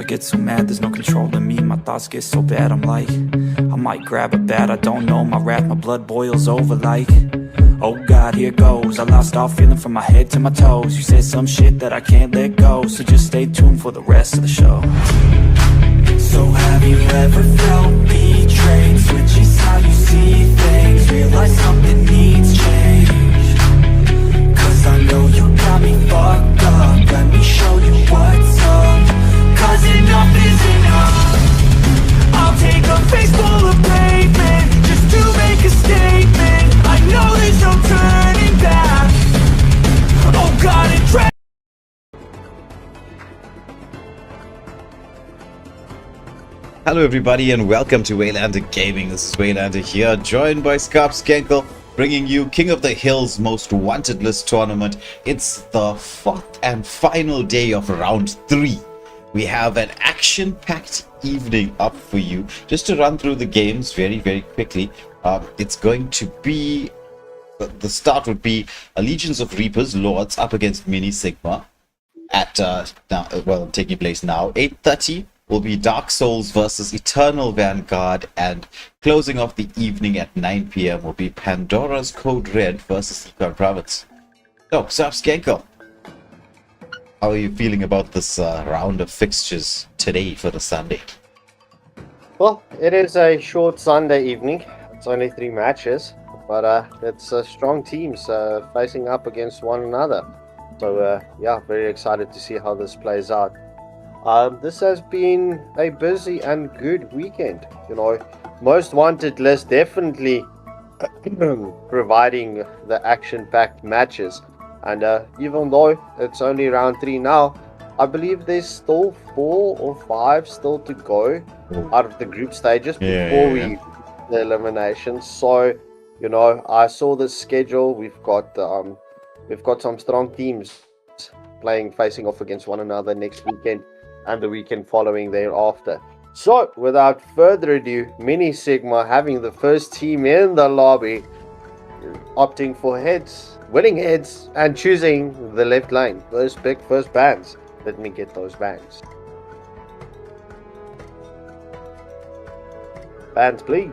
get so mad, there's no controlling me. My thoughts get so bad, I'm like, I might grab a bat, I don't know. My wrath, my blood boils over like, oh God, here goes. I lost all feeling from my head to my toes. You said some shit that I can't let go, so just stay tuned for the rest of the show. So have you ever felt betrayed? Switches how you see things, realize something needs change. Cause I know you got me fucked up, let me show you what's up. Cause enough is enough. I'll take a face full of pavement just to make a statement. I know there's no turning back. Oh God, it Hello everybody and welcome to Waylander Gaming. This is Waylander here, joined by Skenkel, bringing you King of the Hill's Most Wanted List tournament. It's the fourth and final day of round 3. We have an action-packed evening up for you. Just to run through the games very quickly, it's going to be, the start would be Legions of Reapers, Lords up against Mini Sigma at, taking place now, 8:30. Will be Dark Souls versus Eternal Vanguard, and closing off the evening at 9 PM will be Pandora's Code Red versus Econ Province. So, Skenkel, how are you feeling about this round of fixtures today for the Sunday? Well, it is a short Sunday evening. It's only 3 matches, but it's strong teams facing up against one another. So, yeah, very excited to see how this plays out. This has been a busy and good weekend. You know, Most Wanted list definitely providing the action-packed matches. And even though it's only round 3 now, I believe there's still 4 or 5 still to go out of the group stages before we the eliminations. So, you know, I saw the schedule. We've got some strong teams facing off against one another next weekend and the weekend following thereafter. So, without further ado, Mini Sigma having the first team in the lobby, opting for heads, winning heads, and choosing the left lane. First pick, first bans. Let me get those bans. Bans, please.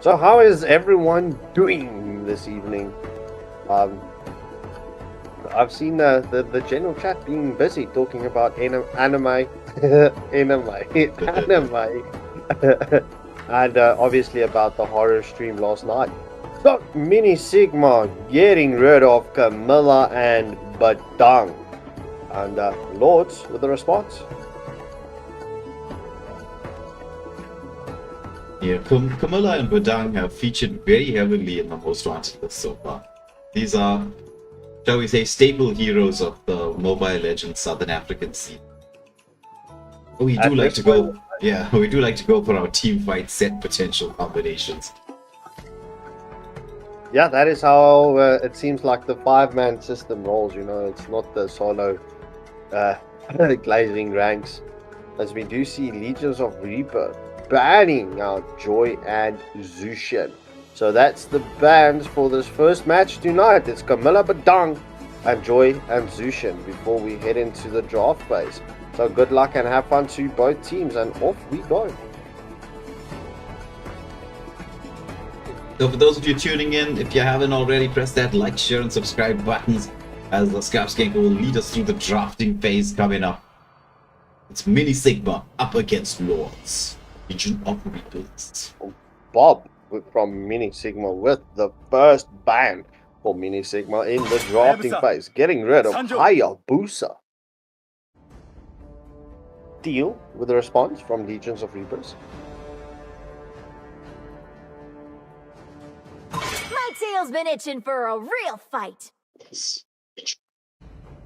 So, how is everyone doing this evening? I've seen the general chat being busy talking about anime, and obviously about the horror stream last night. So, Mini Sigma getting rid of Camilla and Badang. And Lords with the response. Yeah, Camilla and Badang have featured very heavily in the Most Wanted list so far. These are, shall we say, staple heroes of the Mobile Legends Southern African scene. We do like to go for our team fight set potential combinations. Yeah, that is how it seems like the 5-man system rolls, you know. It's not the solo glazing ranks, as we do see Legions of Reaper banning out Joy and Zushin. So that's the bans for this first match tonight. It's Camilla Badang and Joy and Zushin before we head into the draft phase. So good luck and have fun to both teams, and off we go. So for those of you tuning in, if you haven't already, press that like, share and subscribe buttons, as the Skenkel will lead us through the drafting phase coming up. It's Mini Sigma up against Lords, Legion of Reapers. Bob from Mini Sigma with the first ban for Mini Sigma in the drafting phase, getting rid of Hayabusa. Deal with the response from Legions of Reapers. My tail's been itching for a real fight.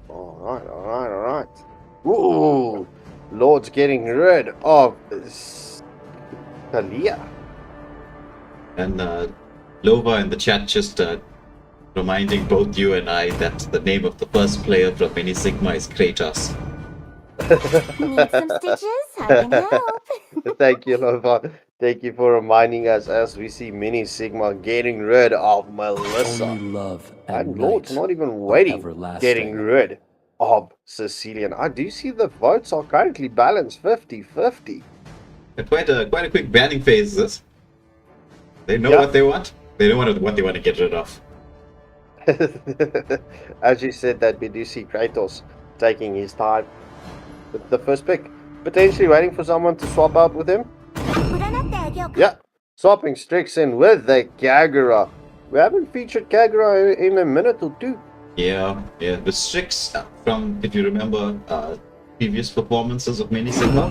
Alright. Ooh, Lord's getting rid of Talia. And Lova in the chat just reminding both you and I that the name of the first player from Mini Sigma is Kratos. Need some stitches? I can help. Thank you, Lova. Thank you for reminding us as we see Mini Sigma getting rid of Melissa. Only love and Lord's not even waiting, getting rid of Sicilian. I do see the votes are currently balanced 50-50. Quite a quick banning phase this. They know Yeah. what they want. They know what they want to get rid of. As you said, that we do see Kratos taking his time with the first pick, potentially waiting for someone to swap out with him. Yeah, swapping Strix in with the Kagura. We haven't featured Kagura in a minute or two. Yeah. The Strix from, if you remember, previous performances of Mini Sigma,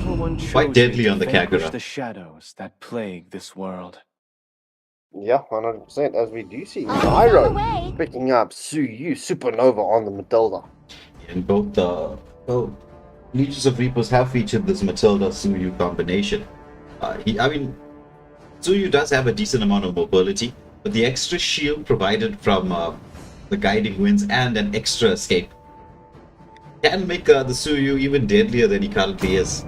quite deadly on the Kagura. The shadows that plague this world. Yeah, 100%. As we do see Nairo picking up Suyu Supernova on the Matilda. And both the Legions of Reapers have featured this Matilda Suyu combination. Suyu does have a decent amount of mobility, but the extra shield provided from the guiding winds and an extra escape can make the Suyu even deadlier than he currently is.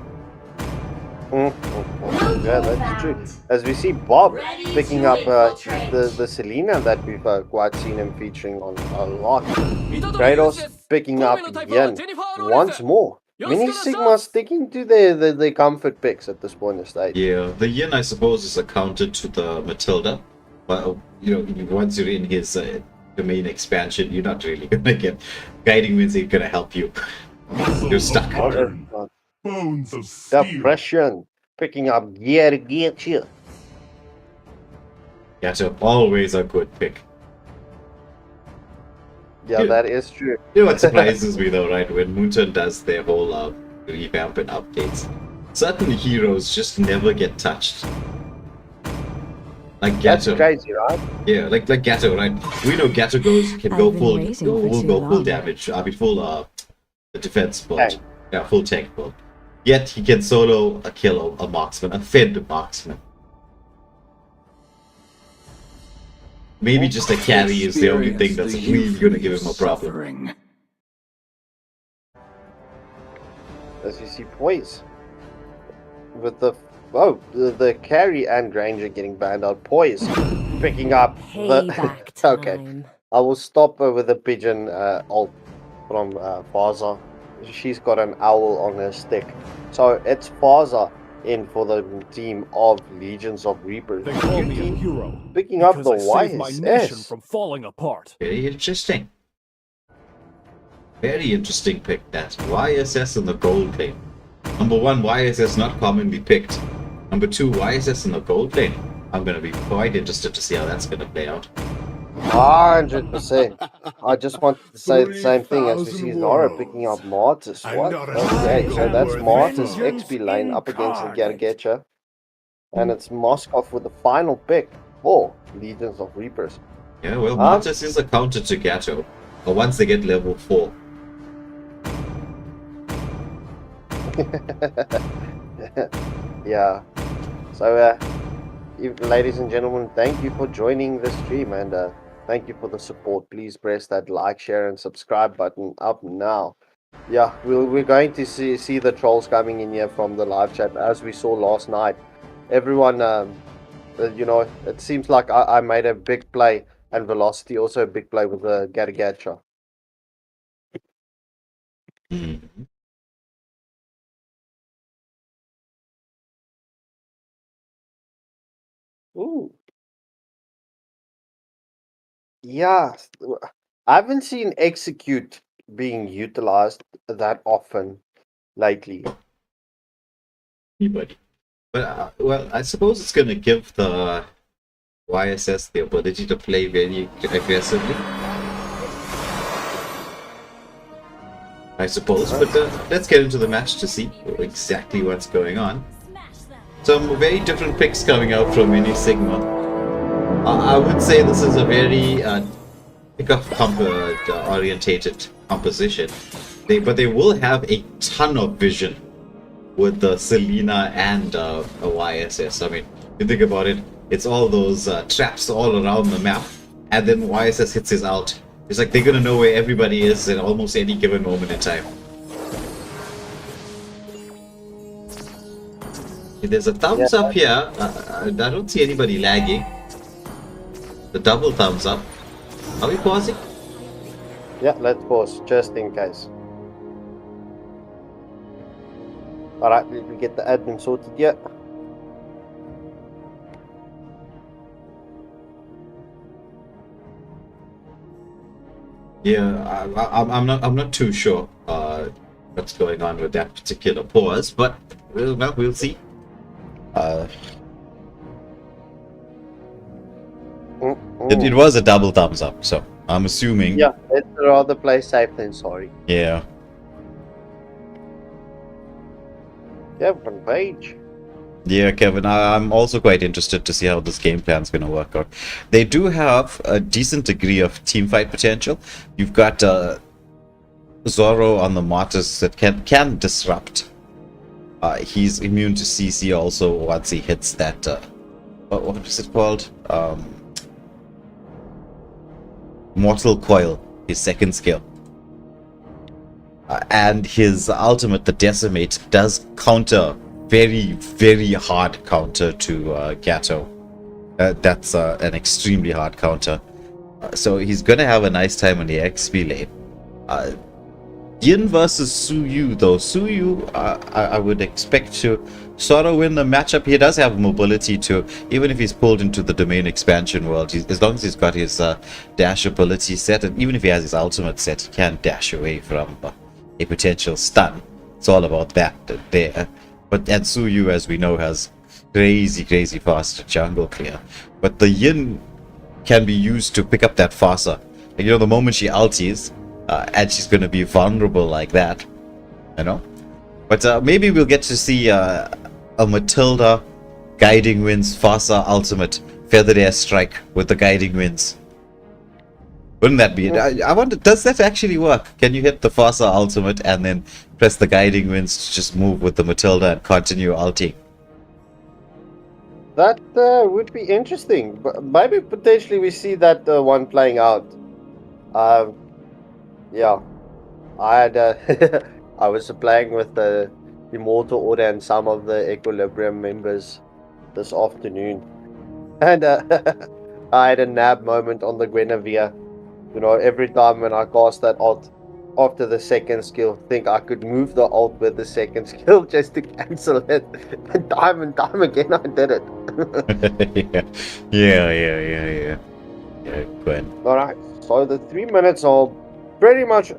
Yeah, that's true. As we see Bob picking up the Selena that we've quite seen him featuring on a lot. Kratos picking up Yen once more. Mini Sigma sticking to their comfort picks at this point in the stage. Yeah, the Yin, I suppose, is a counter to the Matilda. But, once you're in his domain expansion, you're not really going to get guiding winds ain't going to help you. You're stuck. Bones of steel. Depression picking up Gergitje. Gato, always a good pick. Yeah, that is true. You know what surprises me though, right? When Moonton does their whole revamp and updates, certain heroes just never get touched. Like Gato. That's crazy, right? Yeah, like Gato, right? We know Gato can go full damage. Full defense build. Tank. Yeah, full tank build. Yet he can solo a kill a marksman, a fed marksman. Maybe just a carry is the only thing that's really gonna give him a problem. As you see Poise with the carry and Granger getting banned out. Poise picking up Payback the okay. time. I will stop with a pigeon ult from Faza. She's got an owl on her stick. So it's Faza in for the team of Legions of Reapers. They call me a hero Picking up the because I saved my nation YSS. from falling apart. Very interesting. Very interesting pick, that. YSS in the gold lane. Number 1, YSS not commonly picked. Number 2, YSS in the gold lane. I'm going to be quite interested to see how that's going to play out. 100%. I just wanted to say the same thing as we see Nara picking up Martis. What? Okay, so that's Martis XP lane up against the Gargetcha. And it's Moskov with the final pick for Legions of Reapers. Yeah, well, Martis is a counter to Gato. But once they get level 4. Yeah. So, ladies and gentlemen, thank you for joining the stream and thank you for the support. Please press that like, share, and subscribe button up now. Yeah, we're going to see the trolls coming in here from the live chat as we saw last night. Everyone, it seems like I made a big play and Velocity also a big play with the Gargatcha. Ooh. Yeah, I haven't seen Execute being utilized that often lately. Anybody. But, well, I suppose it's going to give the YSS the ability to play very aggressively. I suppose, but let's get into the match to see exactly what's going on. Some very different picks coming out from Mini Sigma. I would say this is a very pick-off orientated composition. But they will have a ton of vision with the Selena and a YSS. I mean, if you think about it, it's all those traps all around the map, and then YSS hits his ult. It's like they're gonna know where everybody is at almost any given moment in time. There's a thumbs up here. I don't see anybody lagging. The double thumbs up. Are we pausing? Yeah, let's pause just in case. Alright, let me get the admin sorted yet. Yeah, I'm not too sure what's going on with that particular pause, but we'll see. It was a double thumbs up, so I'm assuming. Yeah, let's rather play safe than sorry. Yeah. Kevin Page. Yeah, Kevin, I'm also quite interested to see how this game plan's going to work out. They do have a decent degree of team fight potential. You've got Zorro on the Martyrs that can disrupt. He's immune to CC also once he hits that. What is it called? Mortal Coil, his second skill. And his ultimate, the Decimate, does counter very, very hard counter to Gato. That's an extremely hard counter. So he's going to have a nice time on the XP lane. Yin versus Suyu, though. Suyu, I would expect to sort of win the matchup. He does have mobility to, even if he's pulled into the domain expansion world, as long as he's got his dash ability set, and even if he has his ultimate set, he can dash away from a potential stun. It's all about that there. And Suyu, as we know, has crazy fast jungle clear. But the Yin can be used to pick up that faster. And, you know, the moment she ulties, and she's going to be vulnerable like that, you know. But maybe we'll get to see a Matilda Guiding Winds Fasa ultimate Feathered Air Strike with the Guiding Winds. Wouldn't that be it? I wonder, does that actually work? Can you hit the Fasa ultimate and then press the Guiding Winds to just move with the Matilda and continue ulting? That would be interesting. But maybe potentially we see that one playing out. Yeah, I had I was playing with the Immortal Order and some of the Equilibrium members this afternoon, and I had a nab moment on the Guinevere. You know, every time when I cast that ult after the second skill, think I could move the ult with the second skill just to cancel it, and time again I did it. Yeah, Gwen. Alright, so the 3 minutes are pretty much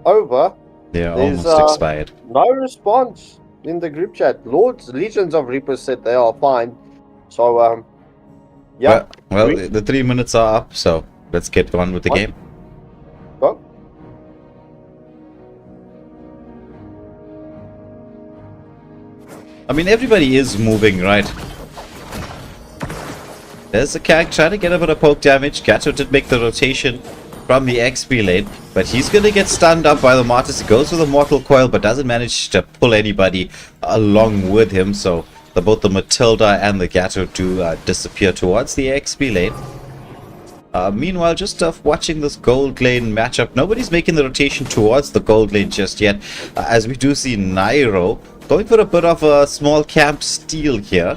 over. Yeah, There's, almost expired. No response in the group chat. Legions of Reapers said they are fine. So, yeah. Well, the 3 minutes are up, so let's get on with the game. Go. I mean, everybody is moving, right? There's a Kag trying to get a bit of poke damage. Gato did make the rotation from the XP lane, but he's going to get stunned up by the Martyrs. He goes for the Mortal Coil, but doesn't manage to pull anybody along with him. So both the Matilda and the Gato do disappear towards the XP lane. Meanwhile, just watching this gold lane matchup, nobody's making the rotation towards the gold lane just yet, as we do see Nairo going for a bit of a small camp steal here,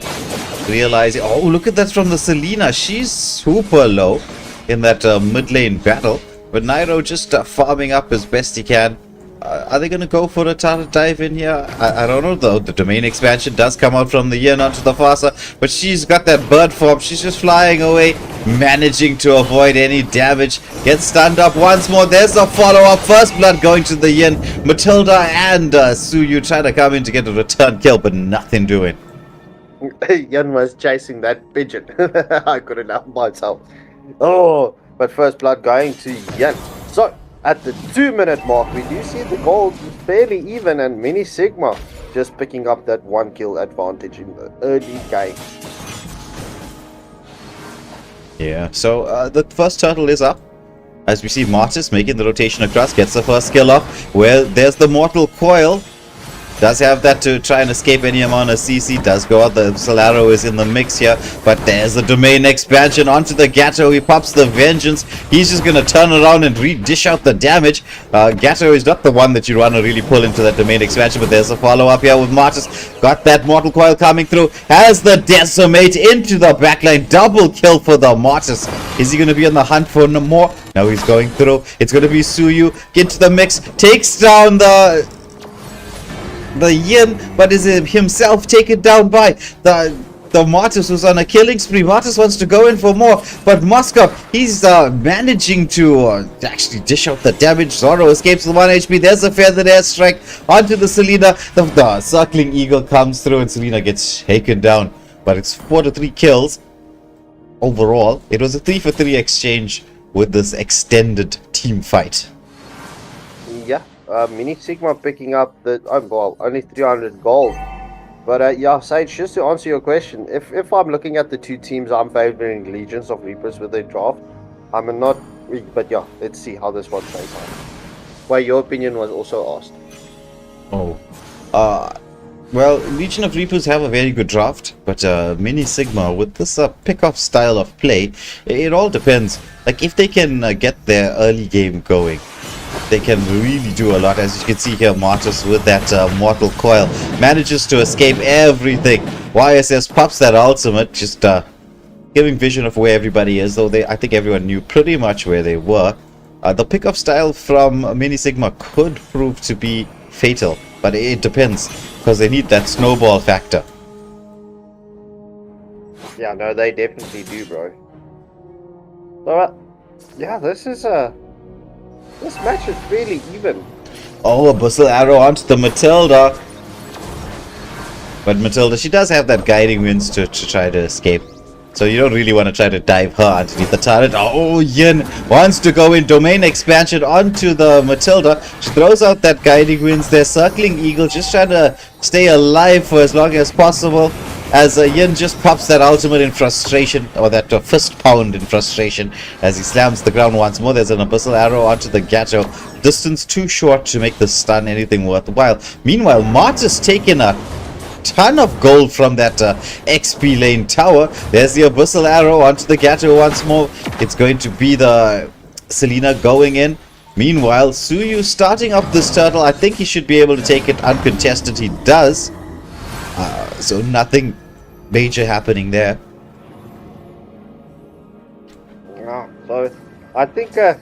realizing, oh, look at that from the Selena. She's super low in that mid lane battle, but Nairo just farming up as best he can. Are they going to go for a Tata dive in here? I don't know, though. The domain expansion does come out from the Yin onto the Fasa, but she's got that bird form. She's just flying away, managing to avoid any damage. Gets stunned up once more. There's a follow-up. First blood going to the Yin. Matilda and Suyu trying to come in to get a return kill, but nothing doing. Yin was chasing that pigeon. I couldn't help myself. Oh, but first blood going to Yin. So, at the 2 minute mark, we do see the gold fairly even, and Mini Sigma just picking up that 1 kill advantage in the early game. Yeah, so the first turtle is up. As we see Martyrs making the rotation across, gets the first skill off. Well, there's the Mortal Coil. Does have that to try and escape any amount of CC. Does go out. The Solaro is in the mix here. But there's the domain expansion onto the Gato. He pops the Vengeance. He's just going to turn around and dish out the damage. Gato is not the one that you want to really pull into that domain expansion. But there's a follow-up here with Martyrs. Got that Mortal Coil coming through. Has the Decimate into the backline. Double kill for the Martyrs. Is he going to be on the hunt for no more? No, he's going through. It's going to be Suyu. Get to the mix. Takes down the the Yin, but is himself taken down by the Martis, who's on a killing spree. Martis wants to go in for more, but Moskov, he's managing to actually dish out the damage. Zoro escapes the 1 HP. There's a feathered airstrike onto the Selena. The circling eagle comes through and Selena gets taken down. But it's 4-3 kills overall. It was a 3-for-3 exchange with this extended team fight. Yeah, Mini Sigma picking up the only 300 gold. But yeah, Sage, just to answer your question, if I'm looking at the two teams, I'm favoring Legions of Reapers with their draft. I'm not, but yeah, let's see how this one plays out. Well, your opinion was also asked. Well, Legion of Reapers have a very good draft, but Mini Sigma, with this pick-off style of play, it all depends. Like, if they can get their early game going, they can really do a lot. As you can see here, Martis with that Mortal Coil manages to escape everything. YSS pops that ultimate, just giving vision of where everybody is, though I think everyone knew pretty much where they were. The pick-off style from Mini Sigma could prove to be fatal, but it depends, because they need that snowball factor. Yeah, no, they definitely do, bro. So, yeah, this match is really even. Oh, a Bustle Arrow onto the Matilda. But Matilda, she does have that guiding winds to try to escape. So you don't really want to try to dive her underneath the turret. Oh, Yin wants to go in. Domain expansion onto the Matilda. She throws out that guiding winds there. Circling Eagle, just trying to stay alive for as long as possible. As Yin just pops that ultimate in frustration, or that fist pound in frustration, as he slams the ground once more. There's an Abyssal Arrow onto the Gato. Distance too short to make the stun anything worthwhile. Meanwhile, Martis taking a ton of gold from that XP lane tower. There's the Abyssal Arrow onto the Gato once more. It's going to be the Selena going in. Meanwhile, Suyu starting up this turtle. I think he should be able to take it uncontested. He does. So nothing major happening there. Yeah, so I think the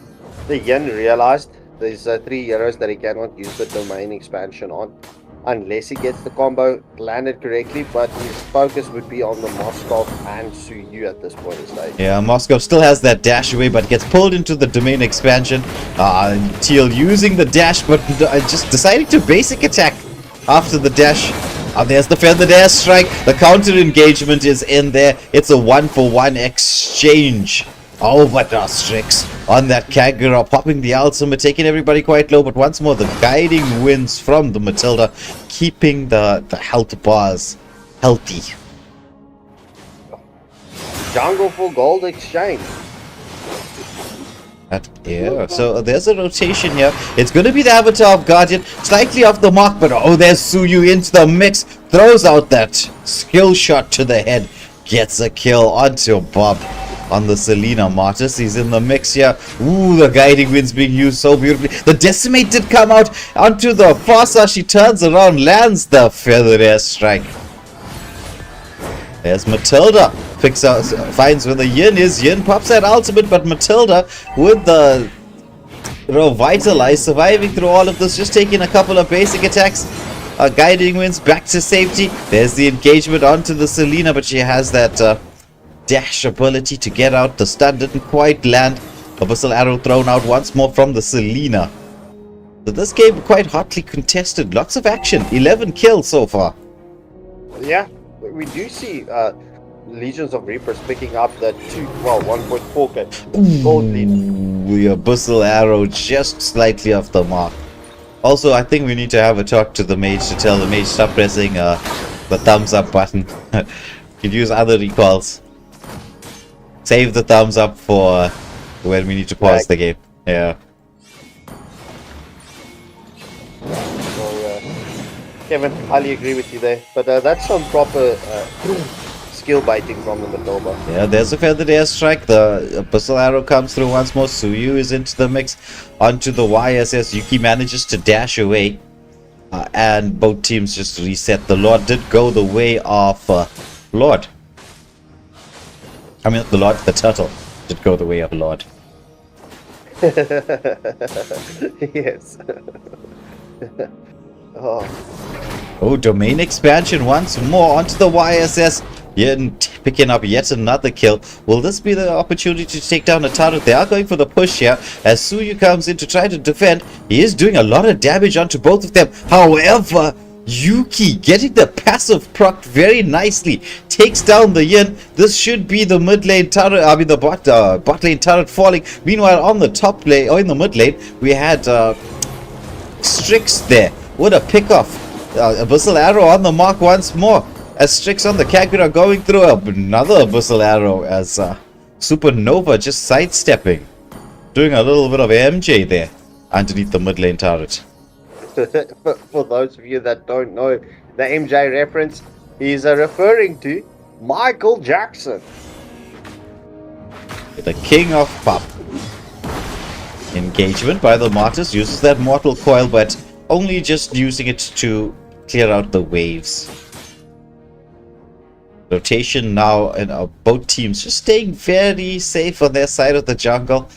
Yin realized there's 3 heroes that he cannot use the domain expansion on unless he gets the combo landed correctly, but his focus would be on the Moskov and Suyu at this point in stage. Yeah, Moskov still has that dash away, but gets pulled into the domain expansion. Teal using the dash, but just deciding to basic attack after the dash. There's the feathered airstrike. The counter engagement is in there. It's a 1-for-1 exchange. Oh, but Strix on that Kagura, popping the ultimate, taking everybody quite low. But once more, the guiding winds from the Matilda, keeping the health bars healthy. Jungle for gold exchange. Yeah, so there's a rotation here. It's going to be the Avatar of Guardian, slightly off the mark, but oh, there's Suyu into the mix. Throws out that skill shot to the head. Gets a kill onto Bob on the Selena Martis. He's in the mix here. Ooh, the guiding winds being used so beautifully. The Decimate did come out onto the Fasa. She turns around, lands the feathered airstrike. There's Matilda. Picks out, finds where the Yin is. Yin pops that ultimate, but Matilda with the Revitalize, surviving through all of this, just taking a couple of basic attacks. Guiding winds back to safety. There's the engagement onto the Selena, but she has that dash ability to get out. The stun didn't quite land. Abyssal Arrow thrown out once more from the Selena. So this game quite hotly contested. Lots of action. 11 kills so far. Yeah, we do see Legions of Reapers picking up that 1.4k gold lead. The Abyssal Arrow just slightly off the mark. Also, I think we need to have a talk to the mage to tell the mage stop pressing the thumbs up button. Could use other recalls. Save the thumbs up for when we need to pause the game. Yeah. So, Kevin, highly agree with you there. But that's some proper skill biting from the Matilda. Yeah, there's a feathered airstrike. The Abyssal Arrow comes through once more. Suyu is into the mix. Onto the YSS. Yuki manages to dash away. And both teams just reset. The Lord did go the way of Lord. I mean, the Lord, the turtle did go the way of Lord. Yes. Oh. Oh, domain expansion once more onto the YSS. Picking up yet another kill. Will this be the opportunity to take down a turret? They are going for the push here as Suyu comes in to try to defend. He is doing a lot of damage onto both of them. However, Yuki getting the passive proc very nicely. Takes down the Yin. This should be the mid lane turret. I mean the bot lane turret falling. Meanwhile on the top lane, or in the mid lane, we had Strix there. What a pick off. Abyssal Arrow on the mark once more. As Strix on the Kagura going through another Abyssal Arrow as Supernova just sidestepping. Doing a little bit of MJ there underneath the mid lane turret. For those of you that don't know the MJ reference, he's referring to Michael Jackson. The king of pop. Engagement by the Martyrs uses that mortal coil, but only just using it to clear out the waves. Rotation now, and both teams just staying very safe on their side of the jungle.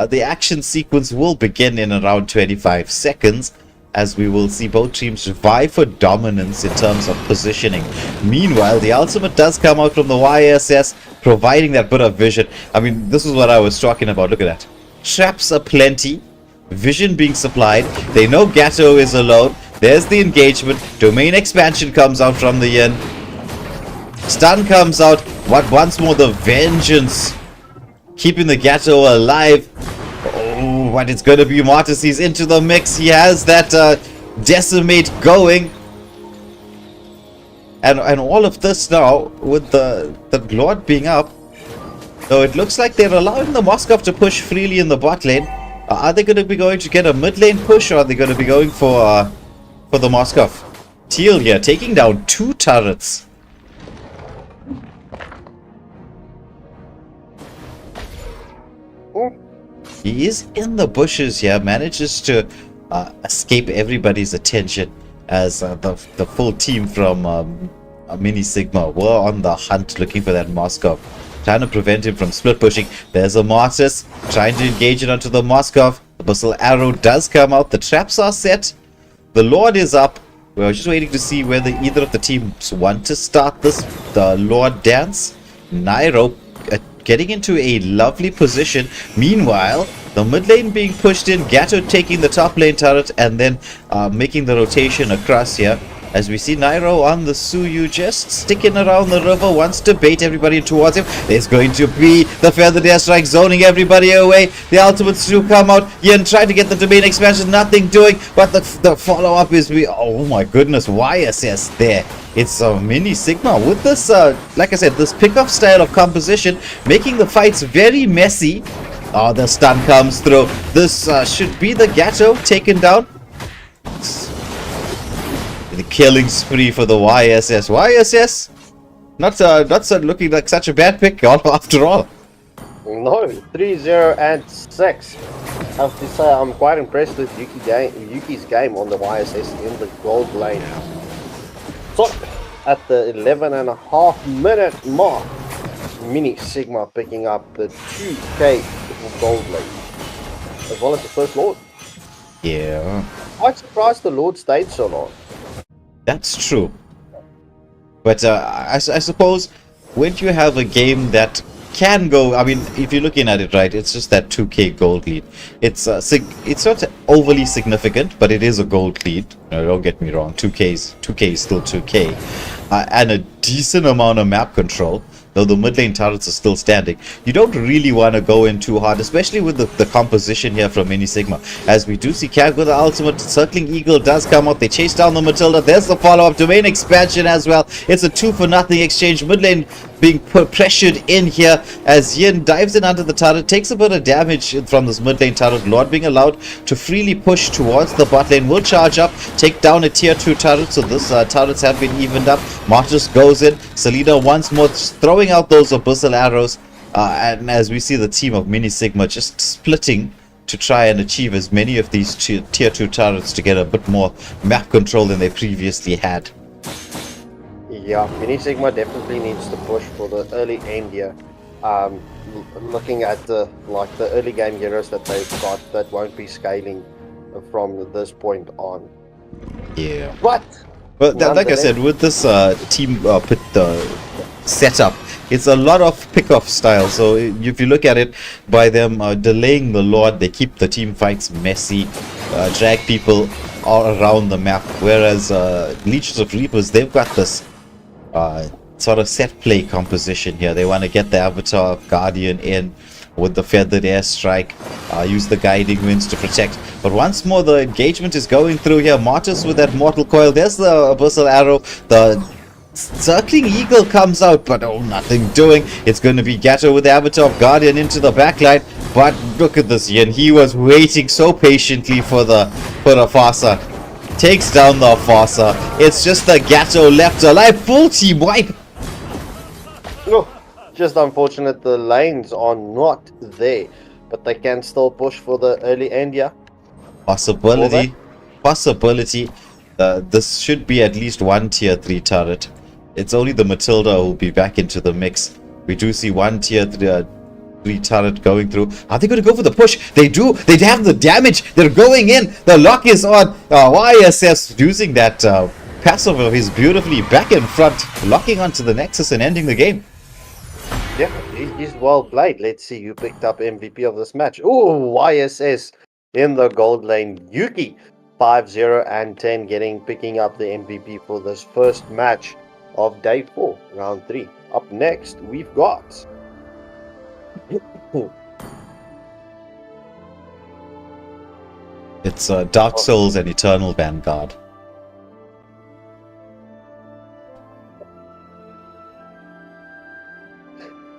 The action sequence will begin in around 25 seconds, as we will see both teams vie for dominance in terms of positioning. Meanwhile, the ultimate does come out from the YSS, providing that bit of vision. I mean, this is what I was talking about. Look at that. Traps are plenty. Vision being supplied. They know Gato is alone. There's the engagement. Domain expansion comes out from the Yin. Stun comes out. What once more the vengeance. Keeping the Gato alive. Oh, what it's going to be. Martis, he's into the mix. He has that decimate going. And all of this now with the Lord being up. So it looks like they're allowing the Moskov to push freely in the bot lane. Are they going to be going to get a mid lane push, or are they going to be going for the Moskov? Teal here taking down 2 turrets. He is in the bushes here, manages to escape everybody's attention as the full team from Mini Sigma were on the hunt looking for that Moskov. Trying to prevent him from split pushing. There's a Martis trying to engage it onto the Moskov. The Abyssal Arrow does come out. The traps are set. The Lord is up. We're just waiting to see whether either of the teams want to start the Lord dance. Nairo getting into a lovely position. Meanwhile, the mid lane being pushed in. Gato taking the top lane turret and then making the rotation across here. As we see Nairo on the Suyu just sticking around the river, wants to bait everybody towards him. There's going to be the Feather Air Strike zoning everybody away. The ultimates do come out. Yin trying to get the domain expansion, nothing doing. But the follow-up is, oh my goodness, YSS there. It's a Mini Sigma with this, like I said, this pick-off style of composition, making the fights very messy. Oh, the stun comes through. This should be the Gato taken down. The killing spree for the YSS. YSS? Not looking like such a bad pick after all. No, 3-0 and 6. I have to say I'm quite impressed with Yuki's game on the YSS in the gold lane. So, at the 11.5 minute mark, Mini Sigma picking up the 2k gold lane, as well as the first Lord. Yeah. I'm surprised the Lord stayed so long. That's true. But I suppose when you have a game that can go, I mean, if you're looking at it right, it's just that 2k gold lead. It's not overly significant, but it is a gold lead. No, don't get me wrong. 2k is still 2k, and a decent amount of map control. Though the mid lane turrets are still standing, you don't really want to go in too hard, especially with the composition here from Mini Sigma. As we do see Kag with the ultimate, Circling Eagle does come out. They chase down the Matilda. There's the follow-up. Domain expansion as well. It's a 2-for-0 exchange. Mid lane being pressured in here as Yin dives in under the turret, takes a bit of damage from this mid lane turret. Lord being allowed to freely push towards the bot lane, will charge up, take down a tier 2 turret. So this turrets have been evened up. Martis goes in. Selena once more throwing out those Abyssal Arrows, and as we see the team of Mini Sigma just splitting to try and achieve as many of these tier 2 turrets to get a bit more map control than they previously had. Yeah, Mini Sigma definitely needs to push for the early end here. Looking at the early game heroes that they've got that won't be scaling from this point on. Yeah. But Well, like I said, with this team setup, it's a lot of pick-off style. So if you look at it, by them delaying the Lord, they keep the team fights messy, drag people all around the map. Whereas Leeches of Reapers, they've got this sort of set play composition here. They want to get the Avatar of Guardian in with the feathered airstrike, use the guiding winds to protect. But once more, the engagement is going through here. Martyrs with that mortal coil. There's the abyssal arrow. The circling eagle comes out, but oh, nothing doing. It's going to be Gatto with the Avatar of Guardian into the backline. But look at this, Yin. He was waiting so patiently for the Farsa. Takes down the Farsa. It's just the Gatto left alive. Full team wipe. Oh, just unfortunate the lanes are not there, but they can still push for the early end, yeah. Possibility. This should be at least one tier 3 turret. It's only the Matilda who will be back into the mix. We do see one tier 3 turret going through. Are they going to go for the push? They do. They have the damage. They're going in. The lock is on. YSS using that passive of his beautifully back in front, locking onto the Nexus and ending the game. Yeah, he's well played. Let's see who picked up MVP of this match. Oh, YSS in the gold lane. Yuki 5-0 and 10 picking up the MVP for this first match of day 4, round 3. Up next, we've got it's Dark Souls and Eternal Vanguard.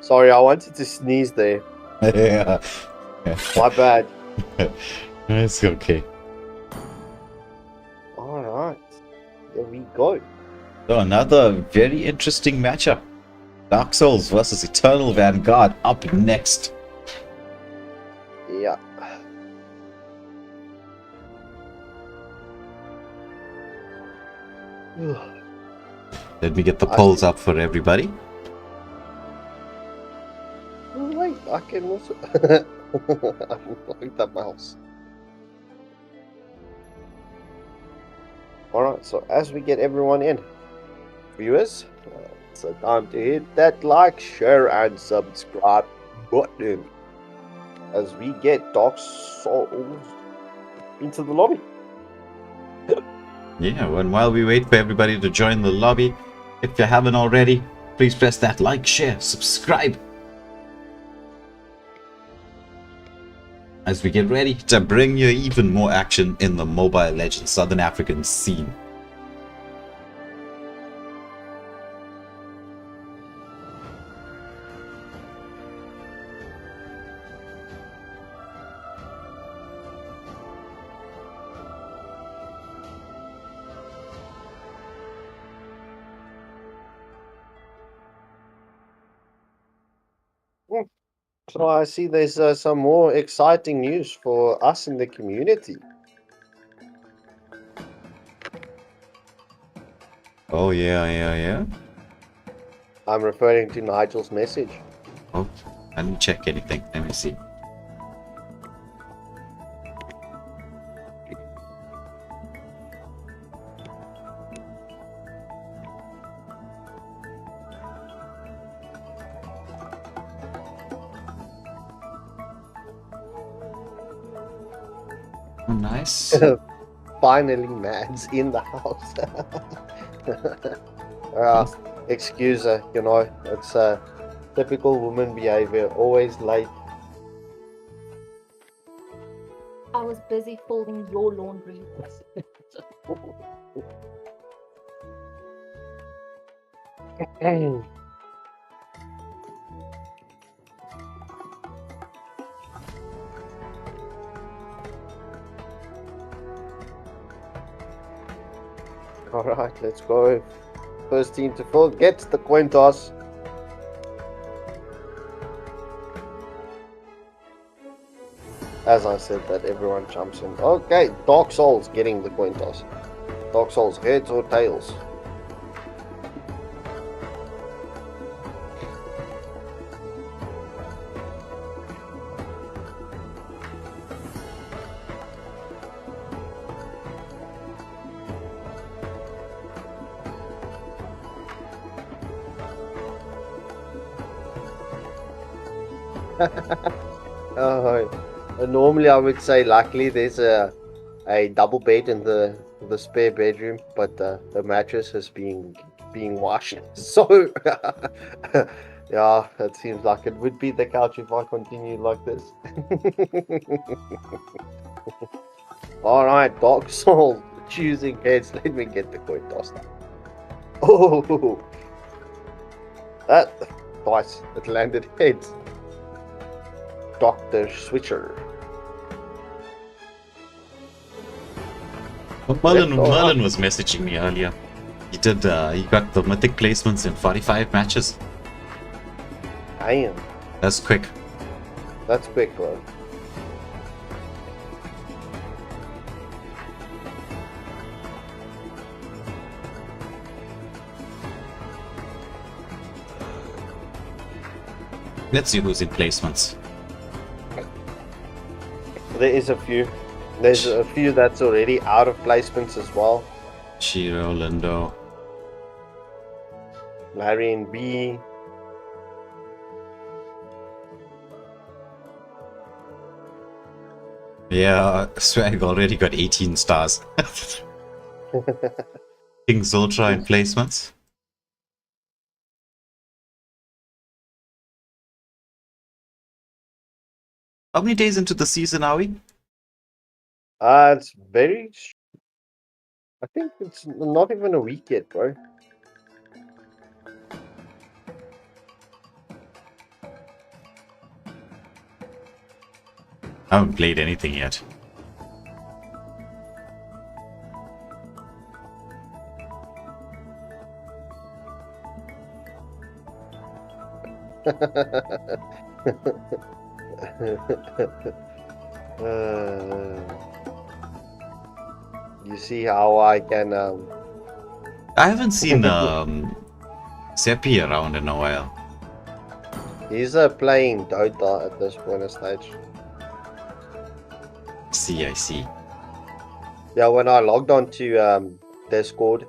Sorry, I wanted to sneeze there. Yeah. My bad. It's okay. Alright, there we go. So another very interesting matchup. Dark Souls versus Eternal Vanguard up next. Yeah. Let me get the polls up for everybody. Oh, wait, I can also unplug the mouse. Alright, so as we get everyone in, viewers, it's time to hit that like, share, and subscribe button as we get Dark Souls into the lobby. Yeah, and while we wait for everybody to join the lobby, if you haven't already, please press that like, share, subscribe. As we get ready to bring you even more action in the Mobile Legends Southern African scene. So I see there's some more exciting news for us in the community. Oh yeah. I'm referring to Nigel's message. Oh, I didn't check anything. Let me see. Oh, nice. Finally, Mads in the house. Excuse her, you know, it's typical woman behavior, always late. I was busy folding your laundry. Alright, let's go. First team to full get the coin toss. As I said, that everyone jumps in. Okay, Dark Souls getting the coin toss. Dark Souls, heads or tails? Normally I would say luckily there's a double bed in the spare bedroom, but the mattress is being washed. So yeah, it seems like it would be the couch if I continue like this. Alright, Dark Souls choosing heads. Let me get the coin tossed up. Oh, that twice it landed heads. Dr. Switcher. Merlin was messaging me earlier. He did. He got the mythic placements in 45 matches. Damn. That's quick. That's quick, bro. Let's see who's in placements. There is a few. There's a few that's already out of placements as well. Shiro, Lindo. Larry and B. Yeah, Swag already got 18 stars. King Zultra in placements. How many days into the season are we? It's very. I think it's not even a week yet, bro. I haven't played anything yet. You see how I can I haven't seen Seppi around in a while. he's playing Dota at this point of stage. I see. Yeah, when I logged on to Discord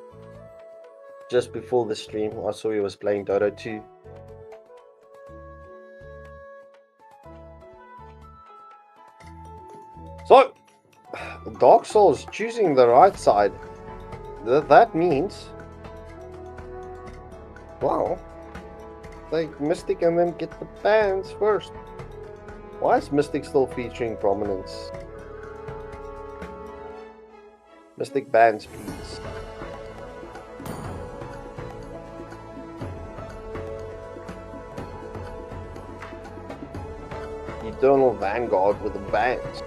just before the stream, I saw he was playing Dota 2. So, Dark Souls choosing the right side. That means, wow, like Mystic and then get the bans first. Why is Mystic still featuring prominence? Mystic bans, please. Eternal Vanguard with the bans.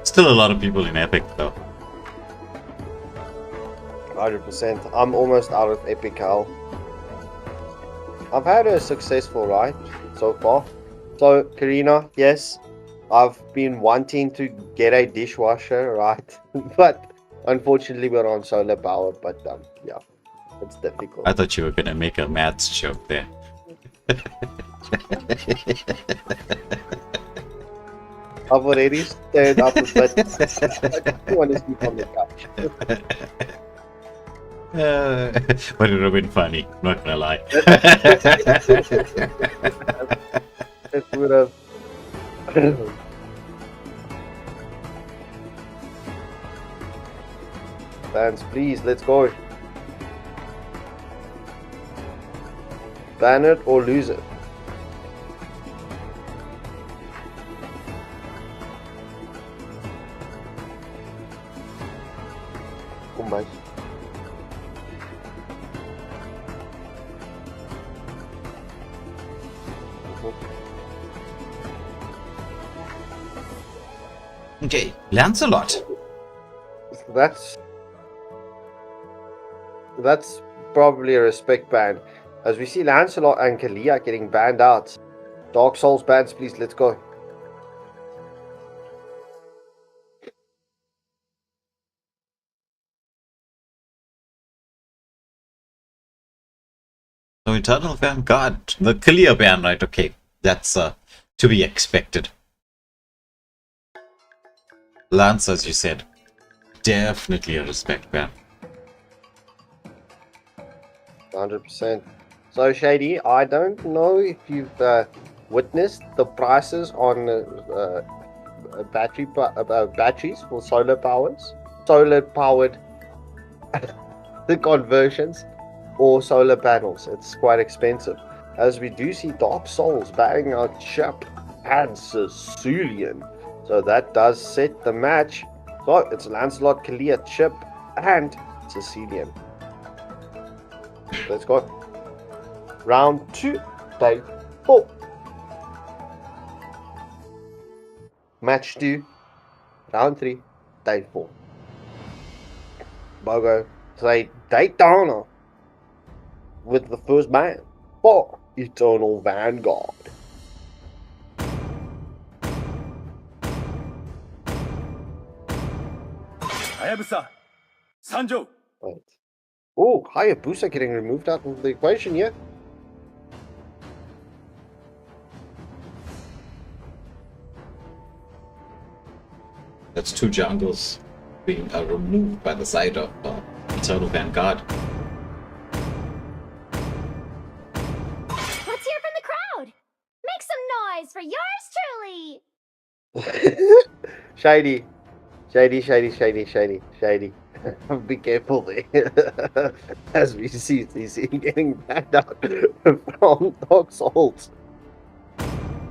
Still a lot of people in Epic though. 100%. I'm almost out of Epic Hell. I've had a successful ride so far. So, Karina, yes, I've been wanting to get a dishwasher, right? But unfortunately, we're on solar power. But yeah, it's difficult. I thought you were gonna make a maths joke there. I've already stirred up a bit. I just want to sleep on the couch. But it would have been funny, not gonna lie. It would have. Fans, please, let's go. Ban it or lose it. Kom maar. Okay, Lancelot. That's probably a respect ban. As we see Lancelot and Kalia getting banned out. Dark Souls bans, please, let's go. So Eternal Vanguard, the clear ban, right? Okay, that's to be expected. Lance, as you said. definitely a respect ban. 100%. So Shady, I don't know if you've witnessed the prices on batteries for solar powered the conversions or solar panels. It's quite expensive, as we do see Dark Souls batting out Chip and Sicilian. So that does set the match. So it's Lancelot, Kalia, Chip, and Sicilian. Let's go. Round 2, day 4. Match 2, round 3, day 4. Bogo say Daytona with the first man for Eternal Vanguard. Hayabusa, Sanjo. Right. Oh, Hayabusa getting removed out of the equation here. That's 2 jungles being removed by the side of Eternal Vanguard. Let's hear from the crowd. Make some noise for yours truly. Shady. Be careful there. As we see CC getting backed out from Dark Souls.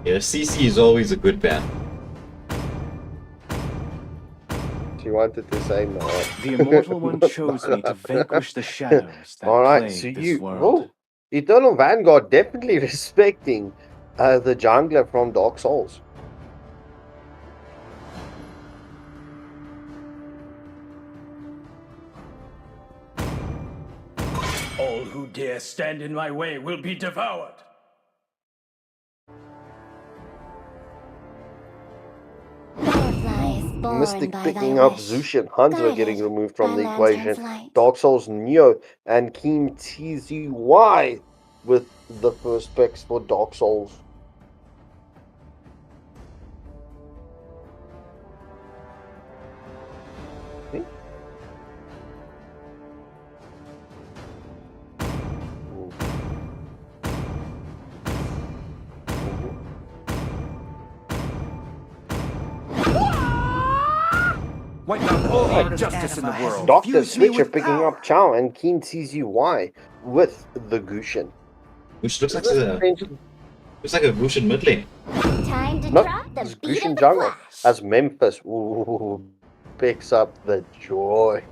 Yeah, CC is always a good ban. She wanted to say no. The Immortal One chose me to vanquish the shadows that Alright, so plague this you. world. Oh, Eternal Vanguard definitely respecting the jungler from Dark Souls. All who dare stand in my way will be devoured. Butterflies born Mystic by picking thy up wish. Zeus, Hunter Guided getting removed from by the lantern's equation. light. Dark Souls Neo and Keem TZY with the first picks for Dark Souls. See? Ooh. Wipe out all the injustice in the world. Dr. Fuse me Switcher with picking power. up Chow and Keen TZY with the Gushin. Which looks like a Lucian mid lane. Time to Nope, drop the it's beat Gushin of the jungle flash. as Memphis picks up the joy.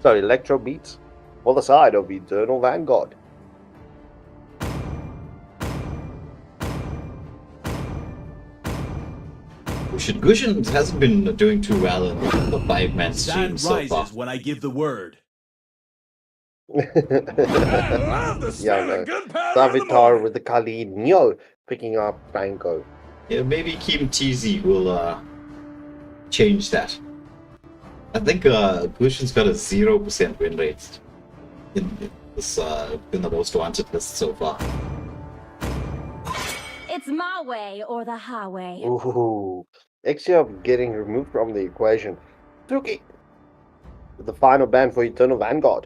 So Electro beats for the side of Eternal Vanguard. Gushin hasn't been doing too well in the 5-man Sun stream so far. rises when I give the word. Yeah, no. Savitar with the Kali Neo picking up Franco. Yeah, maybe Kim TZ will change that. I think Gushin's got a 0% win rate in the most wanted list so far. It's my way or the highway. Ooh, Exia getting removed from the equation. Tuki with the final ban for Eternal Vanguard.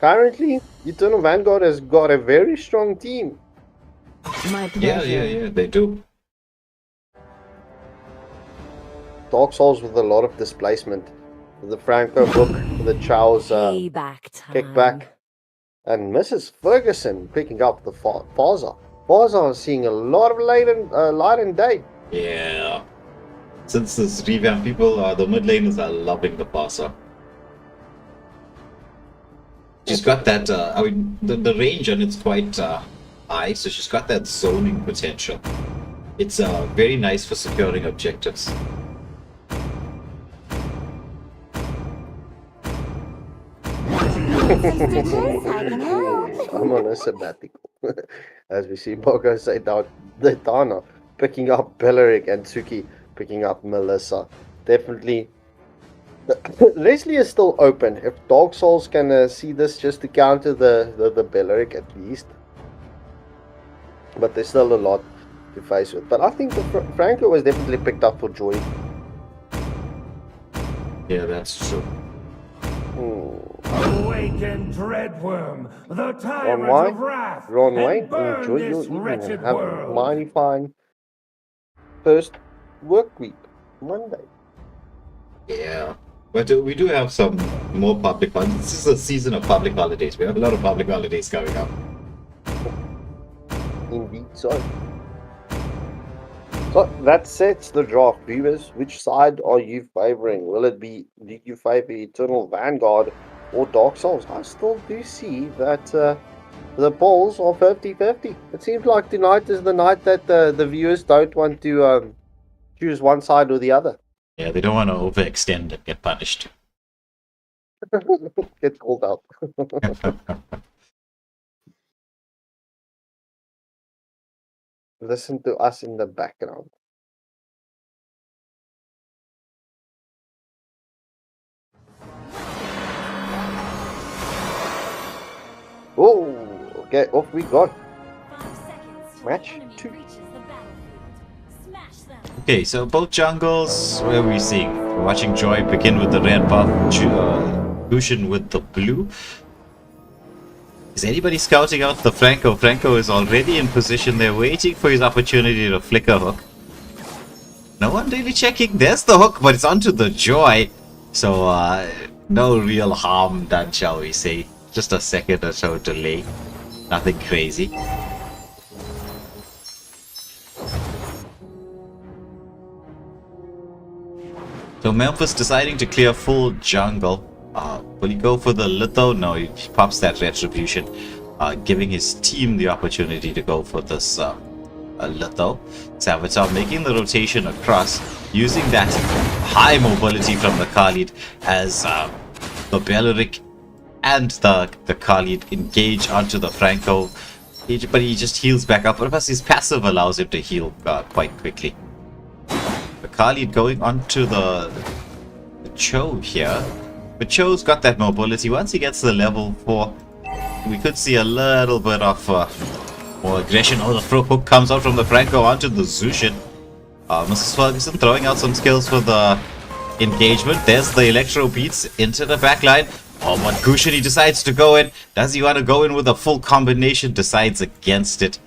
Currently, Eternal Vanguard has got a very strong team. My pleasure. Yeah, they do. Dark Souls with a lot of displacement. The Franco hook, the Chow's Payback time. kickback. And Mrs. Ferguson picking up the Faza. Faza is seeing a lot of light and day. Yeah. Since this revamp, the mid laners are loving the passer. She's got that, the range on it's quite high, so she's got that zoning potential. It's very nice for securing objectives. Stitches, I can help. I'm on a sabbatical. As we see Bogo say down the Dana picking up Belleric and Tsuki picking up Melissa. Definitely. Leslie is still open. If Dark Souls can see this just to counter the Belleric at least. But there's still a lot to face with. But I think Franco was definitely picked up for Joy. Yeah, that's true. Awaken, Dreadworm, the tyrant why? of wrath, Ron Wayne, and burn enjoy your this evening wretched and have a world. mighty fine first work week, Monday. Yeah. But we do have some more public holidays. This is a season of public holidays. We have a lot of public holidays coming up. Indeed so. So that sets the draft, viewers. Which side are you favoring? Will it be, do you favor Eternal Vanguard or Dark Souls? I still do see that the polls are 50-50. It seems like tonight is the night that the viewers don't want to choose one side or the other. Yeah, they don't want to overextend and get punished. Get called out. Listen to us in the background. Oh, okay, off we go. Match 2. Okay, so both jungles, where are we seeing? We're watching Joy begin with the red buff, Gushin with the blue. Is anybody scouting out the Franco? Franco is already in position. They're waiting for his opportunity to flick a hook. No one really checking. There's the hook, but it's onto the Joy. So, no real harm done, shall we say. Just a second or so delay. Nothing crazy. So Memphis deciding to clear full jungle. Will he go for the Litho? No, he pops that Retribution, giving his team the opportunity to go for this Litho. Savitar making the rotation across, using that high mobility from the Khalid as the Beleric and the Khalid engage onto the Franco. But he just heals back up. Plus his passive allows him to heal quite quickly. The Khalid going onto the Cho here. But Cho's got that mobility. Once he gets to level 4, we could see a little bit of more aggression. Oh, the throw hook comes out from the Franco onto the Zushin. Mrs. Ferguson throwing out some skills for the engagement. There's the Electro Beats into the backline. Oh, but Gushin, he decides to go in. Does he want to go in with a full combination? Decides against it.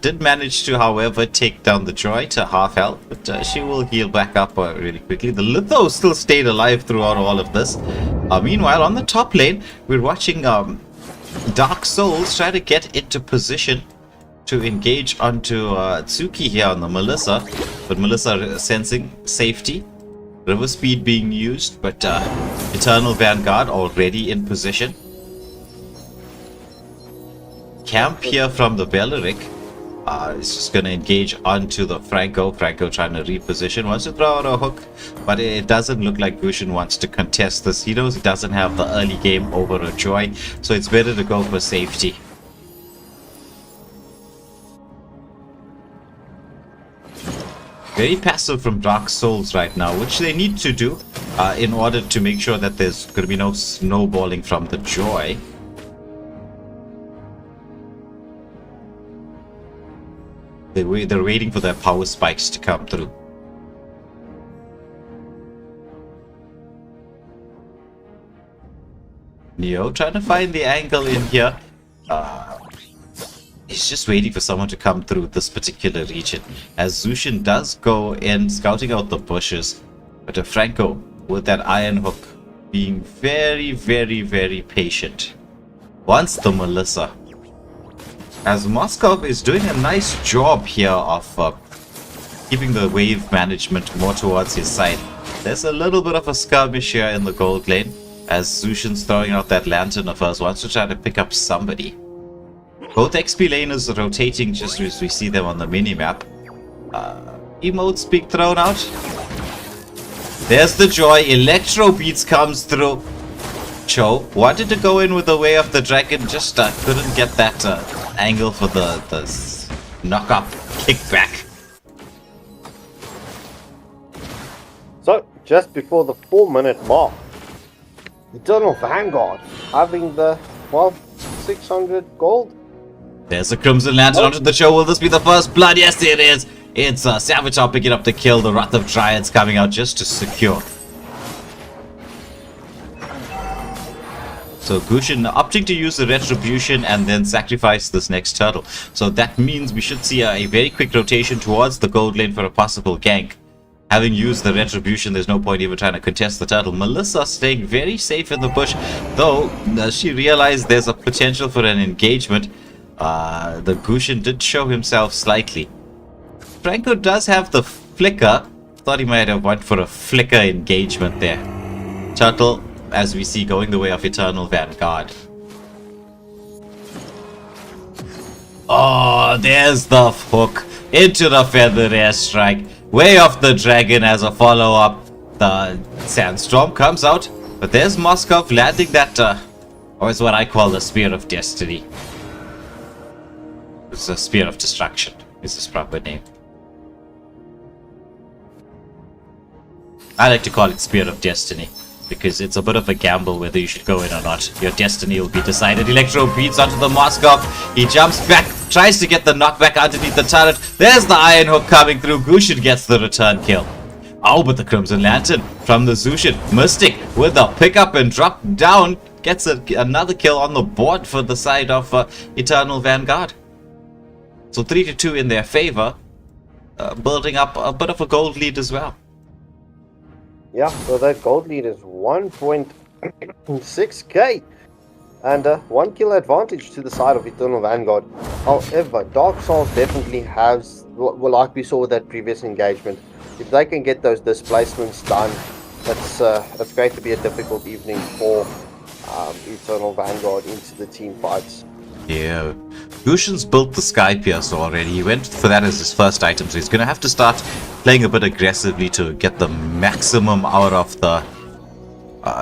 Did manage to, however, take down the Joy to half health, but she will heal back up really quickly. The Litho still stayed alive throughout all of this. Meanwhile, on the top lane, we're watching Dark Souls try to get into position to engage onto Tsuki here on the Melissa, but Melissa sensing safety. River Speed being used, but Eternal Vanguard already in position. Camp here from the Beleric. It's just going to engage onto the Franco. Franco trying to reposition. Wants to throw out a hook, but it doesn't look like Gushin wants to contest this. He knows he doesn't have the early game over a Joy, so it's better to go for safety. Very passive from Dark Souls right now, which they need to do in order to make sure that there's going to be no snowballing from the Joy. They're waiting for their power spikes to come through. Neo trying to find the angle in here. He's just waiting for someone to come through this particular region. As Zushin does go in, scouting out the bushes. But Franco, with that iron hook, being very, very, very patient. Wants the Melissa. As Moskov is doing a nice job here of keeping the wave management more towards his side. There's a little bit of a skirmish here in the gold lane. As Zushin's throwing out that lantern of hers, wants to try to pick up somebody. Both XP laners rotating just as we see them on the minimap. Emotes being thrown out. There's the Joy. Electro Beats comes through. Cho wanted to go in with the Way of the Dragon, just couldn't get that angle for the knock-up kickback. So, just before the 4-minute mark, Eternal Vanguard having the, well, 600 gold. There's a Crimson Lantern onto the Cho. Will this be the first blood? Yes, it is. It's Savitar picking up the kill. The Wrath of Dryads coming out just to secure. So Gushin opting to use the Retribution and then sacrifice this next turtle. So that means we should see a very quick rotation towards the gold lane for a possible gank. Having used the Retribution, there's no point even trying to contest the turtle. Melissa staying very safe in the bush, though she realized there's a potential for an engagement. The Gushin did show himself slightly. Franco does have the flicker. Thought he might have went for a flicker engagement there. Turtle, as we see, going the way of Eternal Vanguard. Oh, there's the hook into the Feather Airstrike. Way of the Dragon as a follow-up. The Sandstorm comes out, but there's Moskov landing that, or is what I call the Spear of Destiny. It's a Spear of Destruction, is its proper name. I like to call it Spear of Destiny, because it's a bit of a gamble whether you should go in or not. Your destiny will be decided. Electro beats onto the Moskov. He jumps back, tries to get the knockback underneath the turret. There's the Iron Hook coming through. Gushin gets the return kill. Oh, but the Crimson Lantern from the Zushin. Mystic with a pickup and drop down gets another kill on the board for the side of Eternal Vanguard. So 3-2 in their favor, building up a bit of a gold lead as well. Yeah, so that gold lead is 1.6k. And 1 kill advantage to the side of Eternal Vanguard. However, Dark Souls definitely has, well, like we saw with that previous engagement, if they can get those displacements done, that's going to be a difficult evening for Eternal Vanguard into the team fights. Yeah, Gushin's built the Sky Piercer already. He went for that as his first item, so he's going to have to start playing a bit aggressively to get the maximum out of the